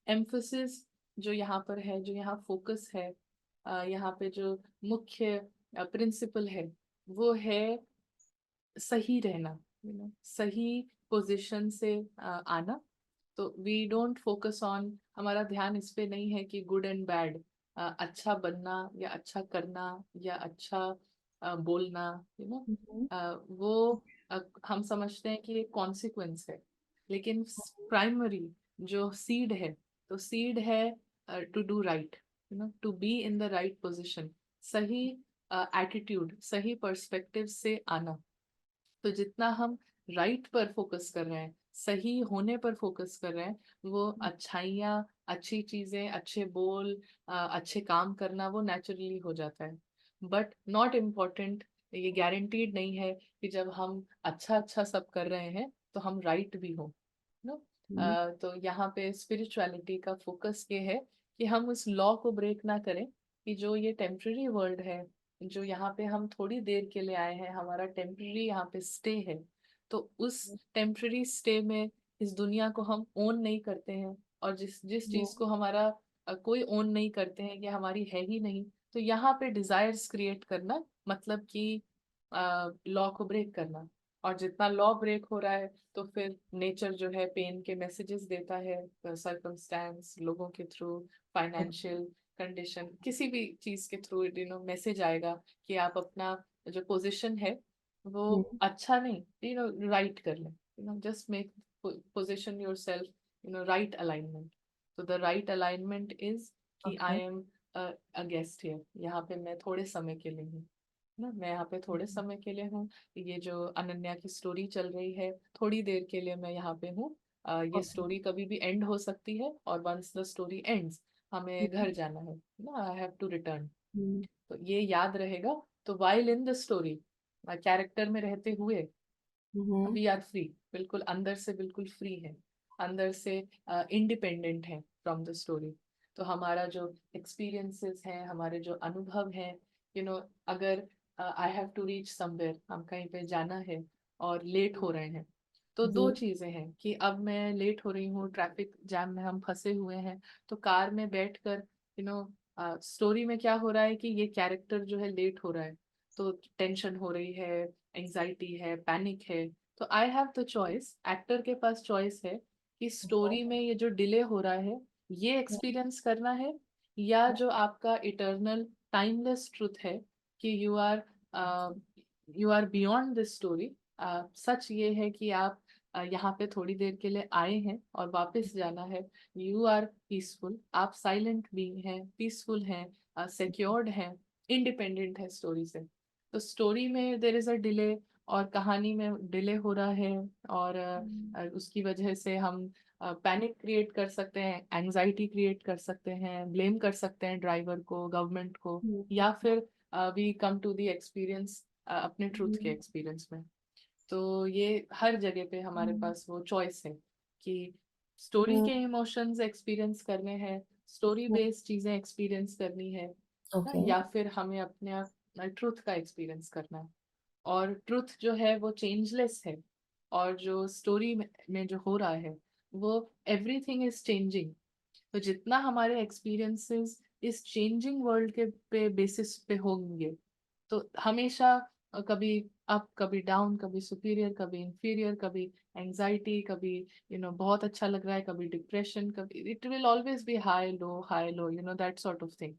एम्फोसिस जो यहाँ पर है, जो यहाँ फोकस है, यहाँ पे जो मुख्य प्रिंसिपल है, वो है सही रहना, सही पोजीशन से आना। तो वी डोंट फोकस ऑन, हमारा ध्यान इस पे नहीं है कि गुड एंड बैड, अच्छा बनना या अच्छा करना या अच्छा बोलना, यू नो हम्म। वो हम समझते हैं कि एक कॉन्सिक्वेंस है, लेकिन प्राइमरी जो सीड है, तो सीड है to do right, to be in the right position, सही एटीट्यूड, सही पर्सपेक्टिव से आना। तो जितना हम राइट पर फोकस कर रहे हैं, सही होने पर फोकस कर रहे हैं, वो अच्छाइयाँ, अच्छी चीजें, अच्छे बोल, अच्छे काम करना, वो नेचुरली हो जाता है। बट नॉट इम्पॉर्टेंट, ये गारंटीड नहीं है कि जब हम अच्छा अच्छा सब कर रहे हैं तो हम राइट भी हो, नो। तो यहाँ पे स्पिरिचुअलिटी का फोकस ये है कि हम उस लॉ को ब्रेक ना करें, कि जो ये टेम्पररी वर्ल्ड है, जो यहाँ पे हम थोड़ी देर के लिए आए हैं, हमारा टेम्पररी यहाँ पे स्टे है, तो उस टेम्पररी स्टे में इस दुनिया को हम ओन नहीं करते हैं, और जिस जिस चीज को हमारा कोई ओन नहीं करते हैं, कि हमारी है ही नहीं, तो यहाँ पे डिजायर्स क्रिएट करना मतलब कि लॉ को ब्रेक करना। और जितना लॉ ब्रेक हो रहा है, तो फिर नेचर जो है पेन के मैसेजेस देता है, सर्कमस्टेंस, लोगों के थ्रू, फाइनेंशियल कंडीशन, किसी भी चीज के थ्रू मैसेज आएगा कि आप अपना जो पोजीशन है वो अच्छा नहीं, राइट कर लें, just make position yourself, right alignment. तो द राइट अलाइनमेंट इज कि I okay. Am a guest here, यहाँ पे मैं थोड़े समय के लिए हूँ ना, मैं यहाँ पे थोड़े समय के लिए हूँ। ये जो अनन्या की स्टोरी चल रही है, थोड़ी देर के लिए मैं यहाँ पे हूँ। ये स्टोरी कभी भी एंड हो सकती है, और वंस द स्टोरी एंड्स, हमें घर जाना है ना, आई हैव टू रिटर्न। तो ये याद रहेगा। तो while in the story, character में रहते हुए, वी आर फ्री, बिल्कुल अंदर से बिल्कुल फ्री है, अंदर से इंडिपेंडेंट है फ्रॉम द स्टोरी। तो हमारा जो एक्सपीरियंसेस हैं, हमारे जो अनुभव हैं, अगर I have to reach somewhere, हम कहीं पे जाना है और लेट हो रहे हैं, तो दो चीजें हैं कि अब मैं लेट हो रही हूँ, ट्रैफिक जैम में हम फंसे हुए हैं, तो कार में बैठकर, स्टोरी में क्या हो रहा है कि ये कैरेक्टर जो है लेट हो रहा है, तो टेंशन हो रही है, एंजाइटी है, पैनिक है। तो I have the choice, actor के पास चॉइस है कि स्टोरी में ये जो डिले हो रहा है, ये एक्सपीरियंस करना है, या जो आपका इटर्नल टाइमलेस ट्रुथ है कि you are beyond this story. सच ये है कि आप यहाँ पे थोड़ी देर के लिए आए हैं और वापस जाना है। यू आर पीसफुल, आप साइलेंट बीइंग हैं, पीसफुल हैं, सिक्योर्ड हैं, इंडिपेंडेंट है स्टोरी से। तो स्टोरी में देर इज अ डिले, और कहानी में डिले हो रहा है, और उसकी वजह से हम पैनिक क्रिएट कर सकते हैं, एंजाइटी क्रिएट कर सकते हैं, ब्लेम कर सकते हैं ड्राइवर को, गवर्नमेंट को, या फिर we come to the experience, अपने ट्रूथ के एक्सपीरियंस में। तो ये हर जगह पे हमारे पास वो चॉइस है कि स्टोरी के इमोशंस एक्सपीरियंस करने हैं, स्टोरी बेस्ड चीजें एक्सपीरियंस करनी है, ना, ओके। या फिर हमें अपने ट्रुथ का एक्सपीरियंस करना है। और ट्रुथ जो है वो चेंजलेस है, और जो स्टोरी में जो हो रहा है वो एवरीथिंग इज चेंजिंग। तो जितना हमारे एक्सपीरियंसेस इस चेंजिंग वर्ल्ड के पे बेसिस पे होंगे, तो हमेशा कभी अप कभी डाउन, कभी सुपीरियर कभी इंफीरियर, कभी एंजाइटी, कभी बहुत अच्छा लग रहा है, कभी डिप्रेशन, कभी it will always be high low, that sort of thing,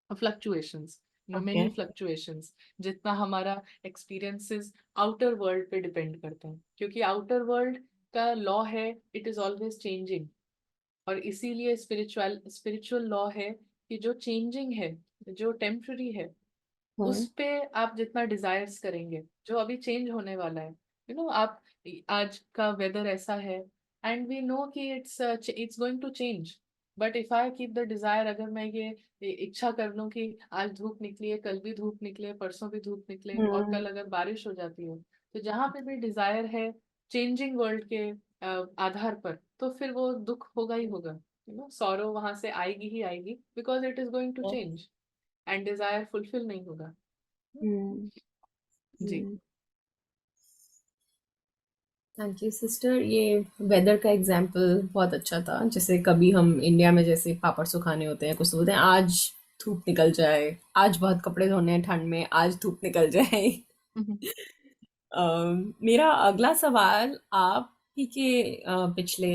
fluctuations, okay. Many fluctuations. जितना हमारा एक्सपीरियंसेस आउटर वर्ल्ड पे डिपेंड करते हैं, क्योंकि आउटर वर्ल्ड का लॉ है, इट इज ऑलवेज चेंजिंग। और इसीलिए स्पिरिचुअल लॉ है कि जो चेंजिंग है, जो टेम्पररी है, उस हम्म। पे आप जितना डिजायर्स करेंगे, जो अभी चेंज होने वाला है, आप आज का वेदर ऐसा है, एंड वी नो कि it's going to change. But if I keep the desire, अगर मैं ये इच्छा कर लूं कि आज धूप निकली है, कल भी धूप निकले, परसों भी धूप निकले, और हम्म। कल अगर बारिश हो जाती है, तो जहां पे भी डिजायर है चेंजिंग वर्ल्ड के आधार पर, तो फिर वो दुख होगा ही होगा, सॉरो वहां से आएगी ही आएगी, because it is going to change, and desire fulfil नहीं होगा। हम्म। जी। Thank you sister. ये वेदर का एग्जाम्पल बहुत अच्छा था। जैसे कभी हम इंडिया में जैसे पापड़ सुखाने होते हैं, कुछ तो बोलते हैं आज धूप निकल जाए, आज बहुत कपड़े धोने हैं ठंड में, आज धूप निकल जाए। हम्म। मेरा अगला सवाल आप ही के पिछले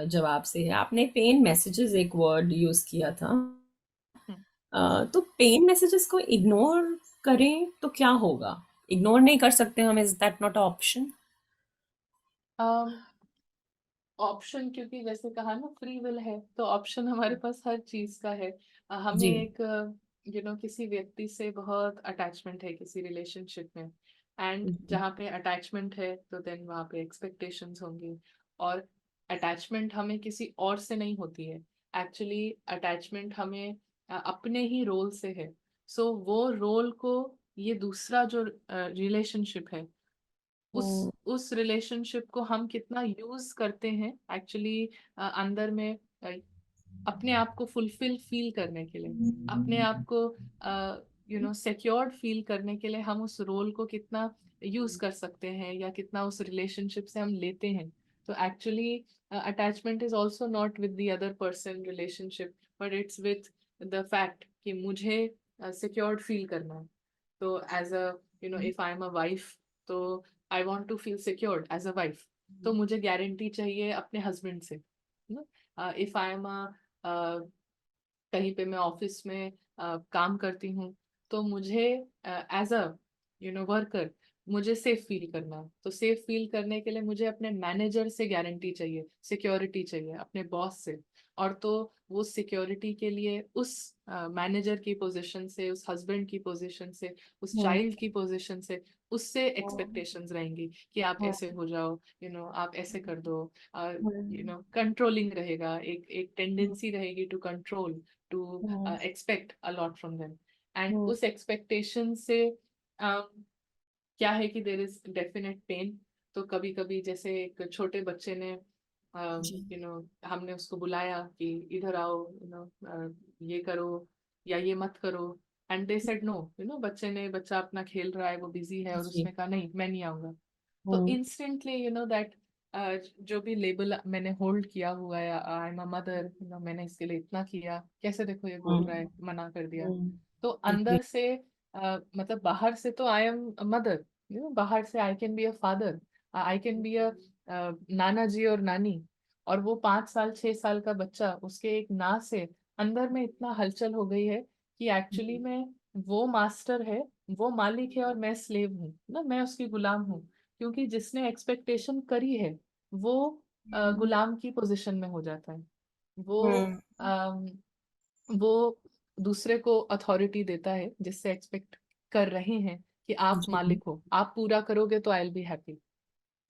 जवाब से है। आपने पेन मैसेजेस एक वर्ड यूज किया था। तो पेन मैसेजेस को इग्नोर करें तो क्या होगा? इग्नोर नहीं कर सकते हम? Is that not option? Option, क्योंकि जैसे कहा ना फ्री विल है, तो ऑप्शन हमारे पास हर चीज का है। हमें जी। एक किसी व्यक्ति से बहुत अटैचमेंट है, किसी रिलेशनशिप में, एंड जी। जहाँ पे अटैचमेंट है तो देन वहाँ पे एक्सपेक्टेशंस होंगी। और अटैचमेंट हमें किसी और से नहीं होती है, एक्चुअली अटैचमेंट हमें अपने ही रोल से है। सो वो रोल को, ये दूसरा जो रिलेशनशिप है, उस हम्म। उस रिलेशनशिप को हम कितना यूज करते हैं एक्चुअली अंदर में, अपने आप को फुलफिल फील करने के लिए, अपने आप को सिक्योर्ड फील करने के लिए हम उस रोल को कितना यूज कर सकते हैं, या कितना उस रिलेशनशिप से हम लेते हैं। तो actually attachment is also not with the other person relationship, but it's with the fact कि मुझे सिक्योर्ड फील करना है। तो as a if I am a wife, तो I want to feel secured as a wife, तो मुझे guarantee चाहिए अपने हस्बैंड से। इफ आई एम कहीं पे मैं ऑफिस में काम करती हूँ, तो मुझे एज अ वर्कर मुझे सेफ फील करना है। तो सेफ फील करने के लिए मुझे अपने मैनेजर से गारंटी चाहिए, सिक्योरिटी चाहिए अपने बॉस से। और तो वो सिक्योरिटी के लिए उस मैनेजर की पोजीशन से, उस हस्बैंड की पोजीशन से, उस हम्म। चाइल्ड की पोजीशन से, उससे एक्सपेक्टेशंस रहेंगी कि आप ऐसे हो जाओ, आप ऐसे कर दो, कंट्रोलिंग रहेगा, एक एक टेंडेंसी रहेगी to control, to expect a lot from them. And उस एक्सपेक्टेशन से क्या है कि देर इज डेफिनेट पेन। तो कभी कभी जैसे एक छोटे बच्चे ने हमने उसको बुलाया कि इधर आओ, ये करो या ये मत करो, एंड दे सेड नो, बच्चा अपना खेल रहा है, वो बिजी है, और जी। उसने कहा नहीं मैं नहीं आऊंगा। तो हम्म। इंस्टेंटली दैट जो भी लेबल मैंने होल्ड किया हुआ है, आई एम अ मदर, मैंने इसके लिए इतना किया, कैसे देखो ये बोल रहा है, मना कर दिया। तो जी। अंदर से मतलब बाहर से तो आई एम अ मदर, बाहर से I can be a father, I can be a नाना जी और नानी। और वो 5 साल 6 साल का बच्चा, उसके एक ना से अंदर में इतना हलचल हो गई है कि एक्चुअली में वो मास्टर है, वो मालिक है, और मैं स्लेव हूँ ना, मैं उसकी गुलाम हूँ। क्योंकि जिसने एक्सपेक्टेशन करी है वो गुलाम की पोजीशन में हो जाता है। वो हम्म। अम, वो दूसरे को अथॉरिटी देता है, जिससे एक्सपेक्ट कर रहे हैं कि आप जी। मालिक हो, आप पूरा करोगे तो आई विल बी हैप्पी ना।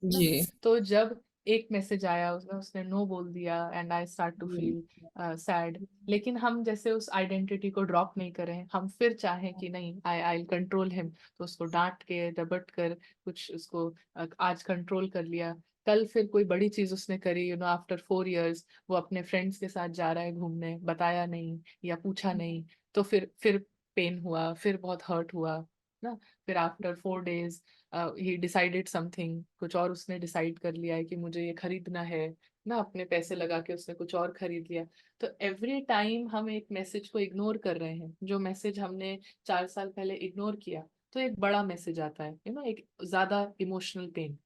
जी। तो जब एक मैसेज आया, उसने उसने नो बोल दिया, and I start to feel sad. लेकिन हम जैसे उस आइडेंटिटी को ड्रॉप नहीं करें, हम फिर चाहें कि नहीं, आई कंट्रोल हिम, तो उसको डांट के डबट कर कुछ उसको आज कंट्रोल कर लिया। कल फिर कोई बड़ी चीज उसने करी, आफ्टर 4 years वो अपने फ्रेंड्स के साथ जा रहा है घूमने, बताया नहीं या पूछा नहीं, तो फिर पेन हुआ, फिर बहुत हर्ट हुआ ना, फिर आफ्टर 4 days ही डिसाइडेड समथिंग, कुछ और उसने डिसाइड कर लिया है कि मुझे ये खरीदना है ना, अपने पैसे लगा के उसने कुछ और खरीद लिया। तो एवरी टाइम हम एक मैसेज को इग्नोर कर रहे हैं, जो मैसेज हमने 4 साल पहले इग्नोर किया, तो एक बड़ा मैसेज आता है, एक ज्यादा इमोशनल पेन।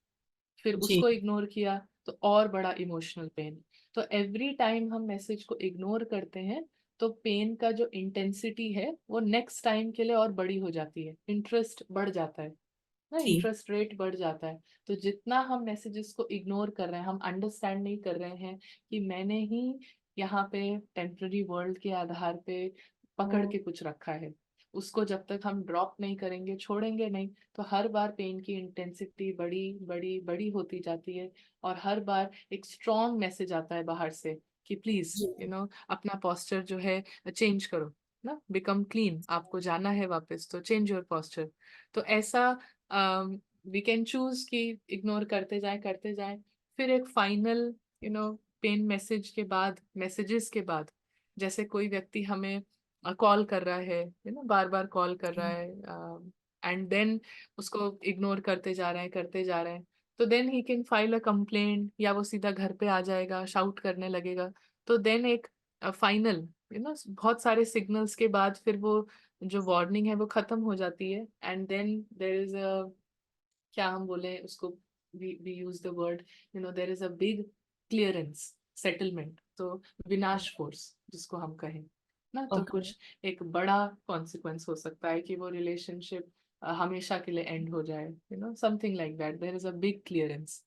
फिर जी उसको इग्नोर किया तो और बड़ा इमोशनल पेन। तो एवरी टाइम हम मैसेज को इग्नोर करते हैं, तो पेन का जो इंटेंसिटी है वो नेक्स्ट टाइम के लिए और बड़ी हो जाती है, इंटरेस्ट बढ़ जाता है ना, जी इंटरेस्ट रेट बढ़ जाता है। तो जितना हम मैसेजेस को इग्नोर कर रहे हैं, हम अंडरस्टैंड नहीं कर रहे हैं कि मैंने ही यहाँ पे टेम्पररी वर्ल्ड के आधार पे पकड़ के कुछ रखा है, उसको जब तक हम ड्रॉप नहीं करेंगे, छोड़ेंगे नहीं, तो हर बार पेन की इंटेंसिटी बड़ी बड़ी बड़ी होती जाती है। और हर बार एक स्ट्रॉन्ग मैसेज आता है बाहर से कि प्लीज जी अपना पोस्चर जो है चेंज करो ना, बिकम क्लीन, आपको जाना है वापस तो चेंज योर पोस्चर। तो ऐसा वी कैन चूज कि इग्नोर करते जाएं, फिर एक फाइनल पेन मैसेज के बाद, मैसेजेस के बाद, जैसे कोई व्यक्ति हमें कॉल कर रहा है, बार बार कॉल कर रहा है, एंड देन उसको इग्नोर करते जा रहे हैं, तो then he can file a complaint, या वो सीधा घर पे आ जाएगा, शाउट करने लगेगा। तो देन एक फाइनल बहुत सारे सिग्नल्स के बाद फिर वो जो वार्निंग है वो खत्म हो जाती है, and then there is a, क्या हम बोले उसको, we use the word, there is a big clearance, settlement, तो विनाश फोर्स जिसको हम कहें ना, तो ओके कुछ एक बड़ा कॉन्सिक्वेंस हो सकता है कि वो रिलेशनशिप हमेशा के लिए एंड हो जाए, something like that, there is a big clearance.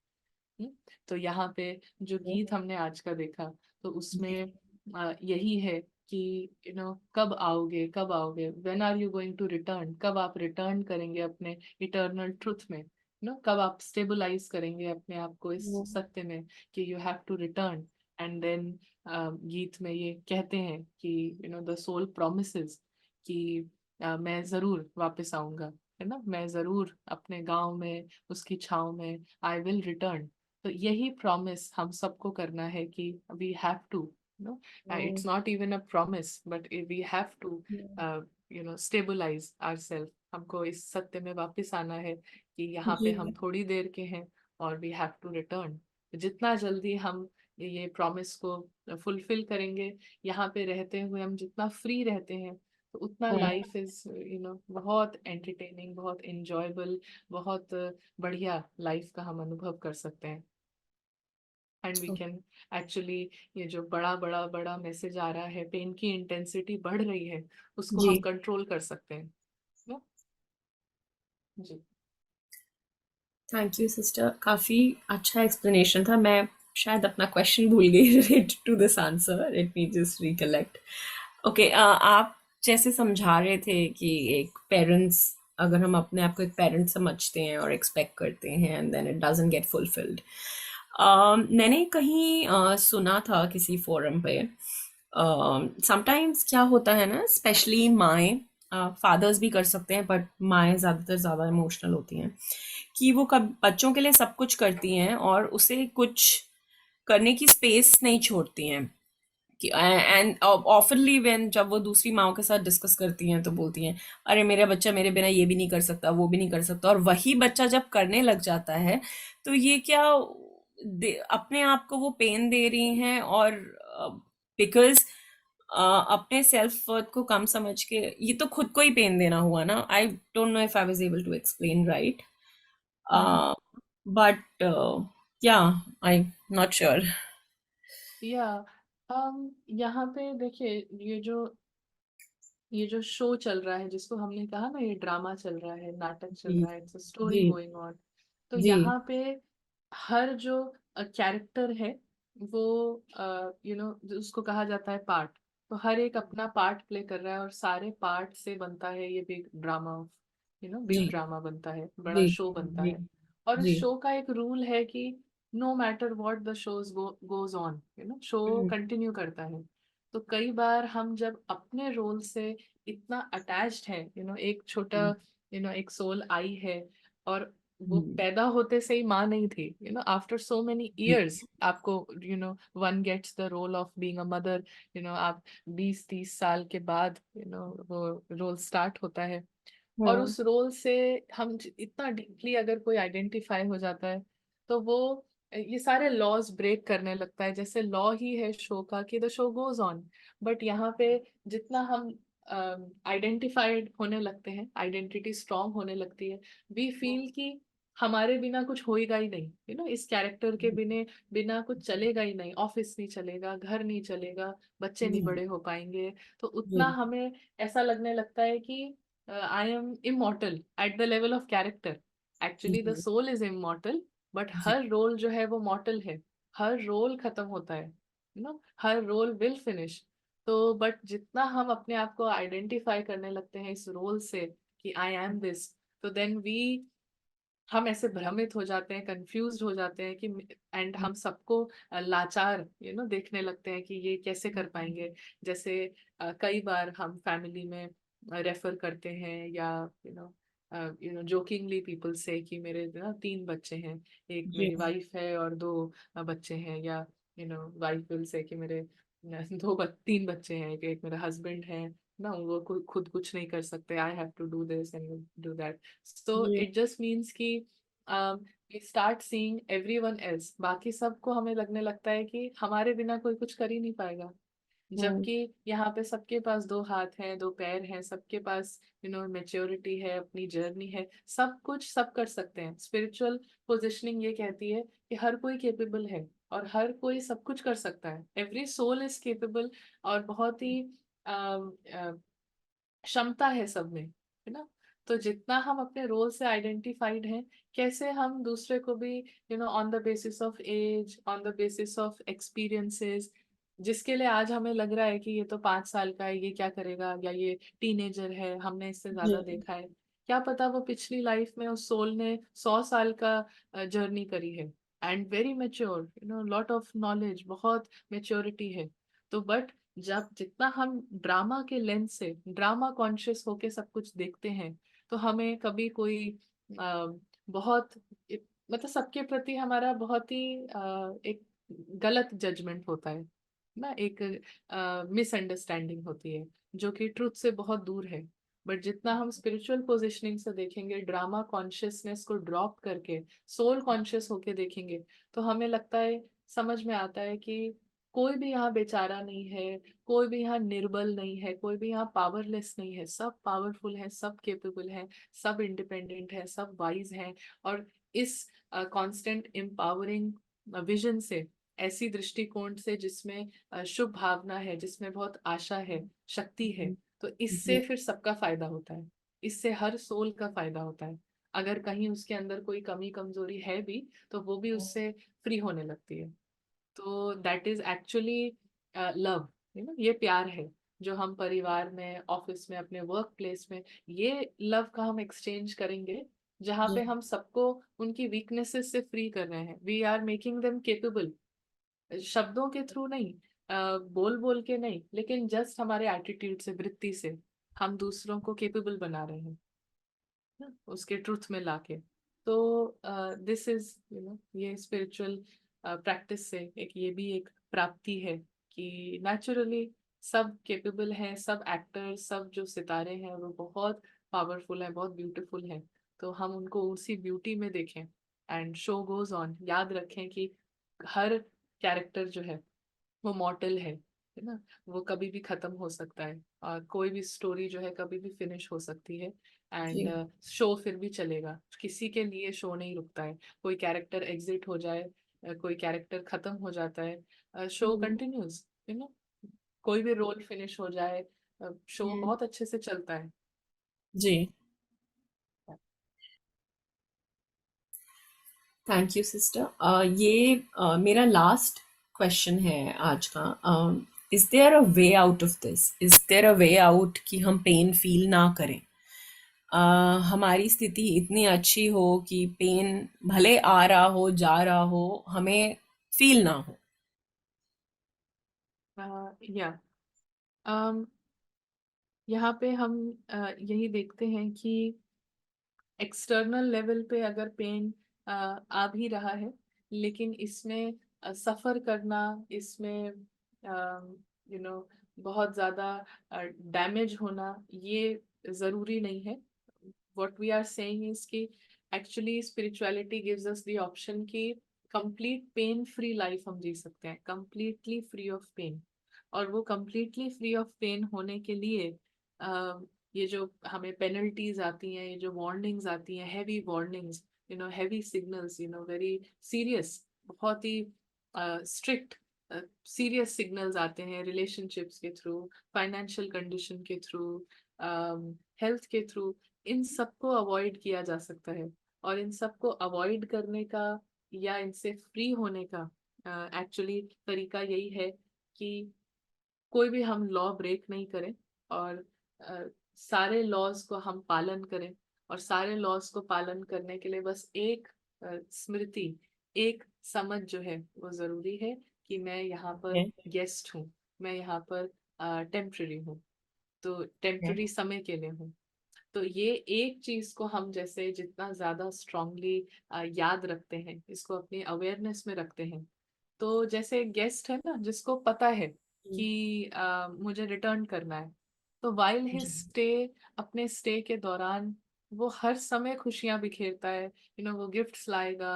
Hmm, तो यहाँ पे जो गीत हमने आज का देखा, तो उसमें यही है कि कब आओगे, कब आओगे, when are you going to return, कब आप रिटर्न करेंगे अपने इटर्नल ट्रुथ में, कब आप स्टेबलाइज करेंगे अपने आप को इस सत्य में कि you have to return. And then गीत में ये कहते हैं कि द सोल प्रोमिसेस कि मैं जरूर वापस आऊंगा, है ना, मैं जरूर अपने गांव में, उसकी छाव में, आई विल रिटर्न। तो यही प्रॉमिस हम सबको करना है कि we have to, no it's not even a promise, but we have to stabilise ourselves, हमको इस सत्य में वापस आना है कि यहाँ पे हम जी थोड़ी देर के हैं और वी हैव टू रिटर्न। जितना जल्दी हम ये प्रॉमिस को फुलफिल करेंगे, यहाँ पे रहते हुए हम जितना फ्री रहते हैं, तो उतना लाइफ इज बहुत एंटरटेनिंग, बहुत इंजॉयबल, बहुत बढ़िया लाइफ का हम अनुभव कर सकते हैं। एंड वी कैन एक्चुअली, ये जो बड़ा बड़ा बड़ा मैसेज आ रहा है, पेन की इंटेंसिटी बढ़ रही है, उसको जी हम कंट्रोल कर सकते हैं ना। जी। थैंक यू सिस्टर, काफ़ी अच्छा एक्सप्लेनेशन था। मैं शायद अपना क्वेश्चन भूल गई related to this answer, let me just recollect. Okay, आप जैसे समझा रहे थे कि एक पेरेंट्स, अगर हम अपने आप को एक पेरेंट समझते हैं और एक्सपेक्ट करते हैं and then it doesn't get fulfilled. मैंने कहीं सुना था किसी फोरम पे, समटाइम्स क्या होता है ना, स्पेशली माएँ, फादर्स भी कर सकते हैं बट माएँ ज़्यादातर ज़्यादा इमोशनल होती हैं, कि वो कब बच्चों के लिए सब कुछ करती हैं और उसे कुछ करने की स्पेस नहीं छोड़ती हैं। कि एंड ऑफनली व्हेन जब वो दूसरी माओं के साथ डिस्कस करती हैं तो बोलती हैं, अरे मेरा बच्चा मेरे बिना ये भी नहीं कर सकता, वो भी नहीं कर सकता, और वही बच्चा जब करने लग जाता है तो ये क्या अपने आप को वो पेन दे रही हैं, और बिकॉज अपने सेल्फ वर्थ को कम समझ के, ये तो खुद को ही पेन देना हुआ ना। I don't know if I was able to explain right, hmm. But yeah I not sure. या यहाँ पे देखिए, ये जो शो चल रहा है, जिसको हमने कहा ना, ये ड्रामा चल रहा है, नाटक चल जी रहा है, इट्स अ स्टोरी जी गोइंग ऑन। तो जी यहाँ पे हर जो कैरेक्टर है वो उसको कहा जाता है पार्ट। तो हर एक अपना पार्ट प्ले कर रहा है, और सारे पार्ट से बनता है ये बिग ड्रामा, जी बिग ड्रामा बनता है, बड़ा जी शो बनता जी है। और जी इस शो का एक रूल है कि no matter what the shows goes on, show hmm, continue करता है। तो कई बार हम जब अपने रोल से इतना अटैच्ड है, एक छोटा, एक सोल आई है, और वो पैदा होते से ही माँ नहीं थी, आफ्टर सो मेनी इयर्स आपको one gets the role of being a mother, आप 20-30 साल के बाद वो रोल स्टार्ट होता है। और हाँ, उस रोल से हम इतना डीपली अगर कोई आइडेंटिफाई हो जाता है, तो वो ये सारे लॉज ब्रेक करने लगता है। जैसे लॉ ही है शो का कि the show goes on, but यहाँ पे जितना हम आइडेंटिफाइड होने लगते हैं, आइडेंटिटी स्ट्रांग होने लगती है, वी फील कि हमारे बिना कुछ होएगा ही नहीं, इस कैरेक्टर के बिना बिना कुछ चलेगा ही नहीं, ऑफिस नहीं चलेगा, घर नहीं चलेगा, बच्चे नहीं जी, बड़े हो पाएंगे। तो उतना जी, हमें ऐसा लगने लगता है कि I am immortal at the level of character. Actually the जी, सोल इज इमॉर्टल, बट जी, हर रोल जो है वो मॉर्टल है। हर रोल खत्म होता है, हर रोल विल फिनिश। तो बट जितना हम अपने आप को आइडेंटिफाई करने लगते हैं इस रोल से कि आई एम दिस, तो देन वी हम ऐसे भ्रमित हो जाते हैं, कंफ्यूज्ड हो जाते हैं कि एंड हम सबको लाचार देखने लगते हैं कि ये कैसे कर पाएंगे। जैसे कई बार हम फैमिली में रेफर करते हैं, या जोकिंगली पीपल से कि मेरे 3 बच्चे हैं, एक जी, मेरी वाइफ है और 2 बच्चे हैं, या वाइफ विल से कि मेरे 3 बच्चे हैं, एक मेरा हस्बैंड है ना, वो खुद कुछ नहीं कर सकते, I have to do this and do that. So जी, it just means कि we start seeing everyone else, बाकी सबको हमें लगने लगता है कि हमारे बिना कोई कुछ कर ही नहीं पाएगा। हाँ, जबकि यहाँ पे सबके पास 2 हाथ हैं, 2 पैर हैं, सबके पास मेच्योरिटी है, अपनी जर्नी है, सब कुछ सब कर सकते हैं। स्पिरिचुअल पोजिशनिंग ये कहती है कि हर कोई केपेबल है और हर कोई सब कुछ कर सकता है। एवरी सोल इज केपेबल, और बहुत ही क्षमता है सब में, है ना। तो जितना हम अपने रोल से आइडेंटिफाइड हैं, कैसे हम दूसरे को भी on the basis of age, on the basis of experiences, जिसके लिए आज हमें लग रहा है कि ये तो 5 साल का है, ये क्या करेगा, या ये टीनेजर है, हमने इससे ज्यादा जी, देखा है, क्या पता वो पिछली लाइफ में उस सोल ने 100 साल का जर्नी करी है, and very mature, lot of knowledge, बहुत मेच्योरिटी है। तो बट जब जितना हम ड्रामा के लेंस से, ड्रामा कॉन्शियस होके सब कुछ देखते हैं, तो हमें कभी कोई बहुत मतलब सबके प्रति हमारा बहुत ही एक गलत जजमेंट होता है ना, एक मिसअंडरस्टैंडिंग होती है जो कि ट्रुथ से बहुत दूर है। बट जितना हम स्पिरिचुअल पोजिशनिंग से देखेंगे, ड्रामा कॉन्शियसनेस को ड्रॉप करके सोल कॉन्शियस होके देखेंगे, तो हमें लगता है, समझ में आता है कि कोई भी यहाँ बेचारा नहीं है, कोई भी यहाँ निर्बल नहीं है, कोई भी यहाँ पावरलेस नहीं है, सब पावरफुल है, सब केपेबल है, सब इंडिपेंडेंट है, सब वाइज हैं। और इस कांस्टेंट एम्पावरिंग विजन से, ऐसी दृष्टिकोण से जिसमें शुभ भावना है, जिसमें बहुत आशा है, शक्ति है, तो इससे जी, फिर सबका फायदा होता है। इससे हर सोल का फायदा होता है। अगर कहीं उसके अंदर कोई कमी कमजोरी है भी, तो वो भी उससे फ्री होने लगती है। तो दैट इज एक्चुअली लव, ये प्यार है जो हम परिवार में, ऑफिस में, अपने वर्क प्लेस में, ये लव का हम एक्सचेंज करेंगे, जहाँ जी, पे हम सबको उनकी वीकनेसेस से फ्री कर रहे हैं। We are making them capable, शब्दों के थ्रू नहीं, बोल बोल के नहीं, लेकिन जस्ट हमारे एटीट्यूड से, वृत्ति से हम दूसरों को केपेबल बना रहे हैं ना, उसके ट्रुथ में लाके। तो दिस इज ये स्पिरिचुअल प्रैक्टिस से एक ये भी एक प्राप्ति है कि नेचुरली सब केपेबल हैं, सब एक्टर, सब जो सितारे हैं वो बहुत पावरफुल हैं, बहुत ब्यूटीफुल हैं। तो हम उनको उसी ब्यूटी में देखें, एंड शो गोज ऑन। याद रखें कि हर कैरेक्टर जो है वो मॉर्टल है ना, वो कभी भी खत्म हो सकता है, और कोई भी स्टोरी जो है कभी भी फिनिश हो सकती है, एंड जी, शो फिर भी चलेगा। किसी के लिए शो नहीं रुकता है। कोई कैरेक्टर एग्जिट हो जाए, कोई कैरेक्टर खत्म हो जाता है, शो कंटिन्यूज, कोई भी रोल फिनिश हो जाए, शो बहुत अच्छे से चलता है। जी। Thank you sister. ये मेरा लास्ट क्वेश्चन है आज का। Is there a way out of this? Is there a way out कि हम पेन फील ना करें? हमारी स्थिति इतनी अच्छी हो कि पेन भले आ रहा हो, जा रहा हो, हमें फील ना हो। या यहाँ पे हम यही देखते हैं कि एक्सटर्नल लेवल पे अगर पेन आ भी रहा है, लेकिन इसमें सफर करना, इसमें बहुत ज्यादा डैमेज होना, ये जरूरी नहीं है. What we are saying is कि actually spirituality gives us the option कि कंप्लीट पेन फ्री लाइफ हम जी सकते हैं, कंप्लीटली फ्री ऑफ पेन. और वो कंप्लीटली फ्री ऑफ पेन होने के लिए ये जो हमें पेनल्टीज आती हैं, ये जो वार्निंग्स आती हैं, heavy warnings, heavy signals, very serious, बहुत ही स्ट्रिक्ट सीरियस सिग्नल्स आते हैं रिलेशनशिप्स के थ्रू, फाइनेंशियल कंडीशन के थ्रू, हेल्थ के थ्रू. इन सबको अवॉइड किया जा सकता है. और इन सबको अवॉइड करने का या इनसे फ्री होने का एक्चुअली तरीका यही है कि कोई भी हम लॉ ब्रेक नहीं करें, और सारे लॉज को हम पालन करें. और सारे लॉज को पालन करने के लिए बस एक स्मृति, एक समझ जो है वो जरूरी है कि मैं यहाँ पर है, गेस्ट हूँ, मैं यहाँ पर टेम्पररी हूँ, तो है। टेम्पररी समय के लिए हूँ. तो ये एक चीज को हम जैसे जितना ज्यादा स्ट्रांगली याद रखते हैं, इसको अपनी अवेयरनेस में रखते हैं, तो जैसे गेस्ट है ना, जिसको पता है हम्म, कि मुझे रिटर्न करना है, तो वाइल हिज जी। स्टे, अपने स्टे के दौरान वो हर समय खुशियां बिखेरता है. वो गिफ्ट्स लाएगा,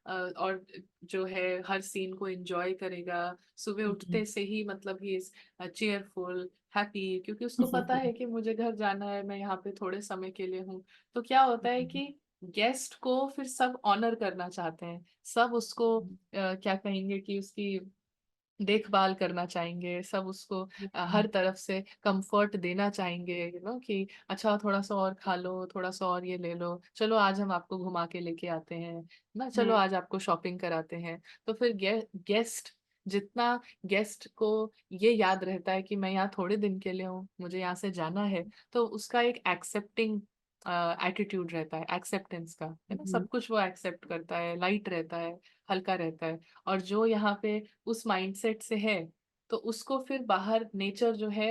और जो है हर सीन को एंजॉय करेगा. सुबह हम्म, उठते से ही मतलब ही इज चेयरफुल, हैप्पी, क्योंकि उसको पता है कि मुझे घर जाना है, मैं यहाँ पे थोड़े समय के लिए हूँ. तो क्या होता है कि गेस्ट को फिर सब ऑनर करना चाहते हैं, सब उसको क्या कहेंगे कि उसकी देखभाल करना चाहेंगे, सब उसको हर तरफ से कंफर्ट देना चाहेंगे, कि अच्छा थोड़ा सा और खा लो, थोड़ा सा और ये ले लो, चलो आज हम आपको घुमा के लेके आते हैं ना, चलो आज आपको शॉपिंग कराते हैं. तो फिर गेस्ट, जितना गेस्ट को ये याद रहता है कि मैं यहाँ थोड़े दिन के लिए हूँ, मुझे यहाँ से जाना है, तो उसका एक एक्सेप्टिंग एटीट्यूड रहता है, एक्सेप्टेंस का, है ना. सब कुछ वो एक्सेप्ट करता है, लाइट रहता है, हल्का रहता है. और जो यहाँ पे उस माइंडसेट से है, तो उसको फिर बाहर नेचर जो है,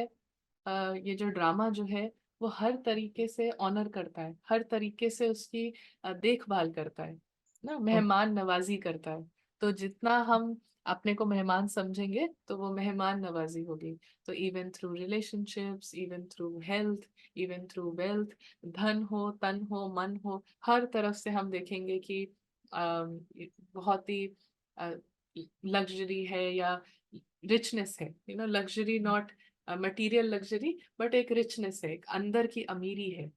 ये जो ड्रामा जो है, वो हर तरीके से ऑनर करता है, हर तरीके से उसकी देखभाल करता है ना, मेहमान नवाजी करता है. तो जितना हम अपने को मेहमान समझेंगे, तो वो मेहमान नवाजी होगी. तो even through relationships, even through health, even through wealth, धन हो, तन हो, मन हो, हर तरफ से हम देखेंगे कि बहुत ही लग्जरी है या रिचनेस है. Luxury not material luxury, but एक रिचनेस है, एक अंदर की अमीरी है.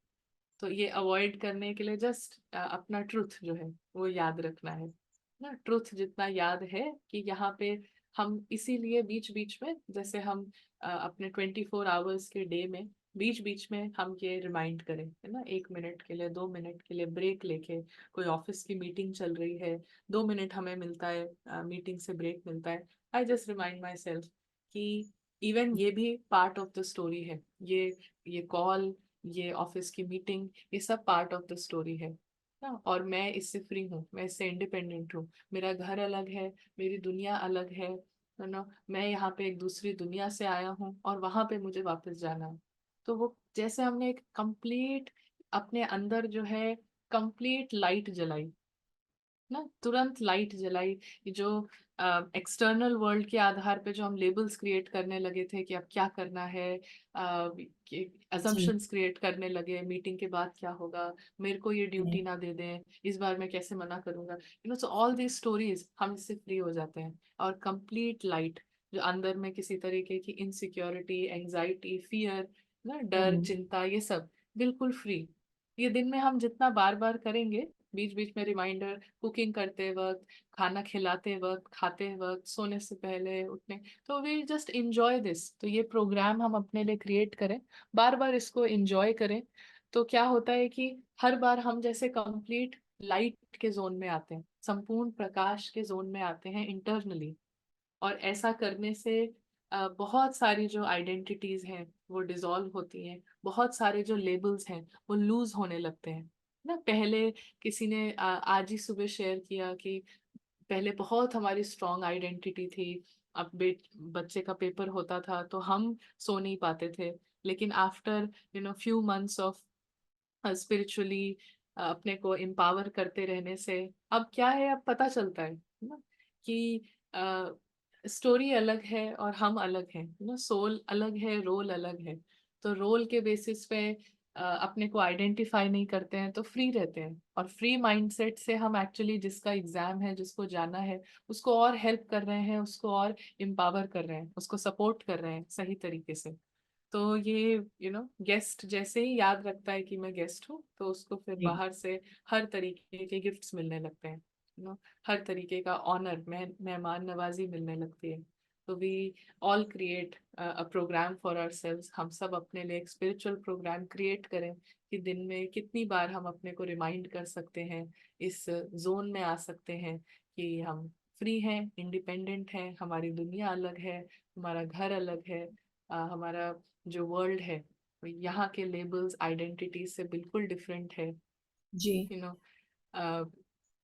तो ये अवॉइड करने के लिए जस्ट अपना ट्रुथ जो है वो याद रखना है ना. ट्रुथ जितना याद है कि यहाँ पे हम इसीलिए बीच बीच में, जैसे हम अपने 24 आवर्स के डे में बीच बीच में हम ये रिमाइंड करें, है ना, 1 मिनट के लिए, 2 मिनट के लिए ब्रेक लेके. कोई ऑफिस की मीटिंग चल रही है, 2 मिनट हमें मिलता है, मीटिंग से ब्रेक मिलता है, I just remind my self कि इवन ये भी पार्ट ऑफ द स्टोरी है. ये कॉल, ये ऑफिस की मीटिंग, ये सब पार्ट ऑफ द स्टोरी है ना. और मैं इससे फ्री हूँ, मैं इससे इंडिपेंडेंट हूँ. मेरा घर अलग है, मेरी दुनिया अलग है ना. मैं यहाँ पे एक दूसरी दुनिया से आया हूँ, और वहां पे मुझे वापस जाना है. तो वो जैसे हमने एक कंप्लीट अपने अंदर जो है कंप्लीट लाइट जलाई ना, तुरंत लाइट जलाई. जो एक्सटर्नल वर्ल्ड के आधार पे जो हम लेबल्स क्रिएट करने लगे थे कि अब क्या करना है, जी। अजम्पशंस क्रिएट करने लगे, मीटिंग के बाद क्या होगा, मेरे को ये ड्यूटी ना दे दें, इस बार मैं कैसे मना करूंगा, सो ऑल दीज स्टोरीज, हम इससे फ्री हो जाते हैं. और कंप्लीट लाइट, जो अंदर में किसी तरीके की इनसिक्योरिटी, एंजाइटी, फियर ना, डर, हम्म, चिंता, ये सब बिल्कुल फ्री. ये दिन में हम जितना बार बार करेंगे, बीच बीच में रिमाइंडर, कुकिंग करते वक्त, खाना खिलाते वक्त, खाते वक्त, सोने से पहले, उठने, तो वी जस्ट इंजॉय दिस. तो ये प्रोग्राम हम अपने लिए क्रिएट करें, बार बार इसको इंजॉय करें. तो क्या होता है कि हर बार हम जैसे कंप्लीट लाइट के जोन में आते हैं, संपूर्ण प्रकाश के जोन में आते हैं इंटरनली. और ऐसा करने से बहुत सारी जो आइडेंटिटीज हैं वो डिसॉल्व होती हैं, बहुत सारे जो लेबल्स हैं वो लूज होने लगते हैं ना. पहले किसी ने आज ही सुबह शेयर किया कि पहले बहुत हमारी स्ट्रॉन्ग आइडेंटिटी थी. अब बच्चे का पेपर होता था तो हम सो नहीं पाते थे, लेकिन after few months of spiritually अपने को एम्पावर करते रहने से अब क्या है, अब पता चलता है ना कि स्टोरी अलग है और हम अलग हैं, ना सोल अलग है, रोल अलग है। तो रोल के बेसिस पे अपने को आइडेंटिफाई नहीं करते हैं तो फ्री रहते हैं, और फ्री माइंडसेट से हम एक्चुअली जिसका एग्जाम है, जिसको जाना है, उसको और हेल्प कर रहे हैं, उसको और एम्पावर कर रहे हैं, उसको सपोर्ट कर रहे हैं सही तरीके से। तो ये गेस्ट जैसे ही याद रखता है कि मैं गेस्ट हूँ, तो उसको फिर जी बाहर से हर तरीके के गिफ्ट्स मिलने लगते हैं, हर तरीके का ऑनर, मेहमान नवाजी मिलने लगती है। तो we all create a programme for ourselves, हम सब अपने लिए एक स्पिरिचुअल प्रोग्राम क्रिएट करें कि दिन में कितनी बार हम अपने को रिमाइंड कर सकते हैं, इस जोन में आ सकते हैं कि हम फ्री हैं, इंडिपेंडेंट हैं, हमारी दुनिया अलग है, हमारा घर अलग है, हमारा जो वर्ल्ड है यहाँ के लेबल्स आइडेंटिटी से बिल्कुल डिफरेंट है। जी यू नो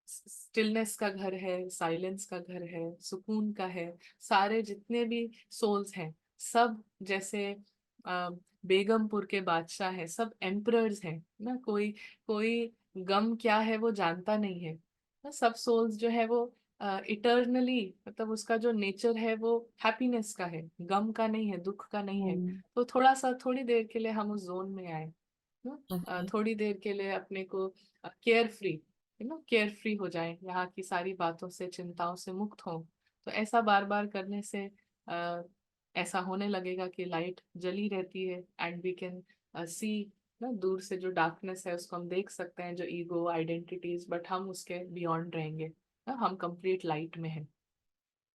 स्टिलनेस का घर है, साइलेंस का घर है, सुकून का है। सारे जितने भी सोल्स हैं, सब जैसे बेगमपुर के बादशाह हैं, सब एम्परर्स हैं ना। कोई कोई गम क्या है वो जानता नहीं है ना। सब सोल्स जो है वो इटर्नली, मतलब उसका जो नेचर है वो हैप्पीनेस का है, गम का नहीं है, दुख का नहीं है। तो थोड़ा सा, थोड़ी देर के लिए हम उस जोन में आए ना, ओके थोड़ी देर के लिए अपने को केयर फ्री, केयर फ्री हो जाए, यहाँ की सारी बातों से, चिंताओं से मुक्त हो। तो ऐसा बार बार करने से ऐसा होने लगेगा कि लाइट जली रहती है, एंड वी कैन सी ना, दूर से जो डार्कनेस है उसको हम देख सकते हैं, जो ईगो आइडेंटिटीज, बट हम उसके बियॉन्ड रहेंगे ना, हम कंप्लीट लाइट में हैं।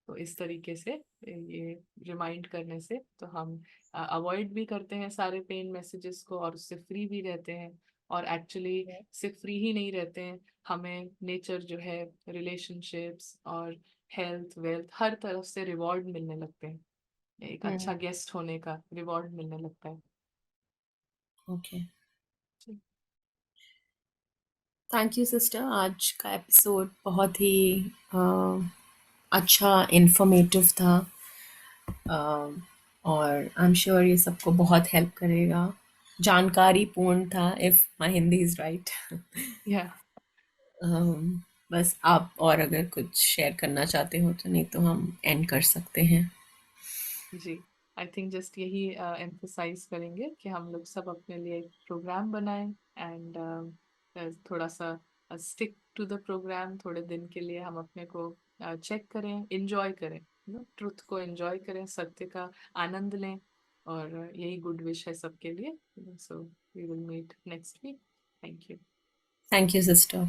तो इस तरीके से ये रिमाइंड करने से तो हम अवॉइड भी करते हैं सारे पेन मैसेजेस को, और उससे फ्री भी रहते हैं। और एक्चुअली सिर्फ फ्री ही नहीं रहते हैं, हमें नेचर जो है, रिलेशनशिप्स और हेल्थ वेल्थ, हर तरफ से रिवॉर्ड मिलने लगते हैं। एक अच्छा गेस्ट होने का रिवॉर्ड मिलने लगता है। ओके जी। Thank you sister. आज का एपिसोड बहुत ही अ, अच्छा इंफॉर्मेटिव था, और आई एम श्योर ये सबको बहुत हेल्प करेगा। जानकारी पूर्ण था, if my Hindi is right. या बस आप और अगर कुछ शेयर करना चाहते हो तो, नहीं तो हम एंड कर सकते हैं। जी, आई थिंक जस्ट यही एम्फोसाइज करेंगे कि हम लोग सब अपने लिए एक प्रोग्राम बनाएं, एंड थोड़ा सा स्टिक टू द प्रोग्राम। थोड़े दिन के लिए हम अपने को चेक करें, इंजॉय करें, ट्रुथ को इंजॉय करें, सत्य का आनंद लें। और यही गुड विश है सबके लिए। So we will meet next week. Thank you. Thank you sister.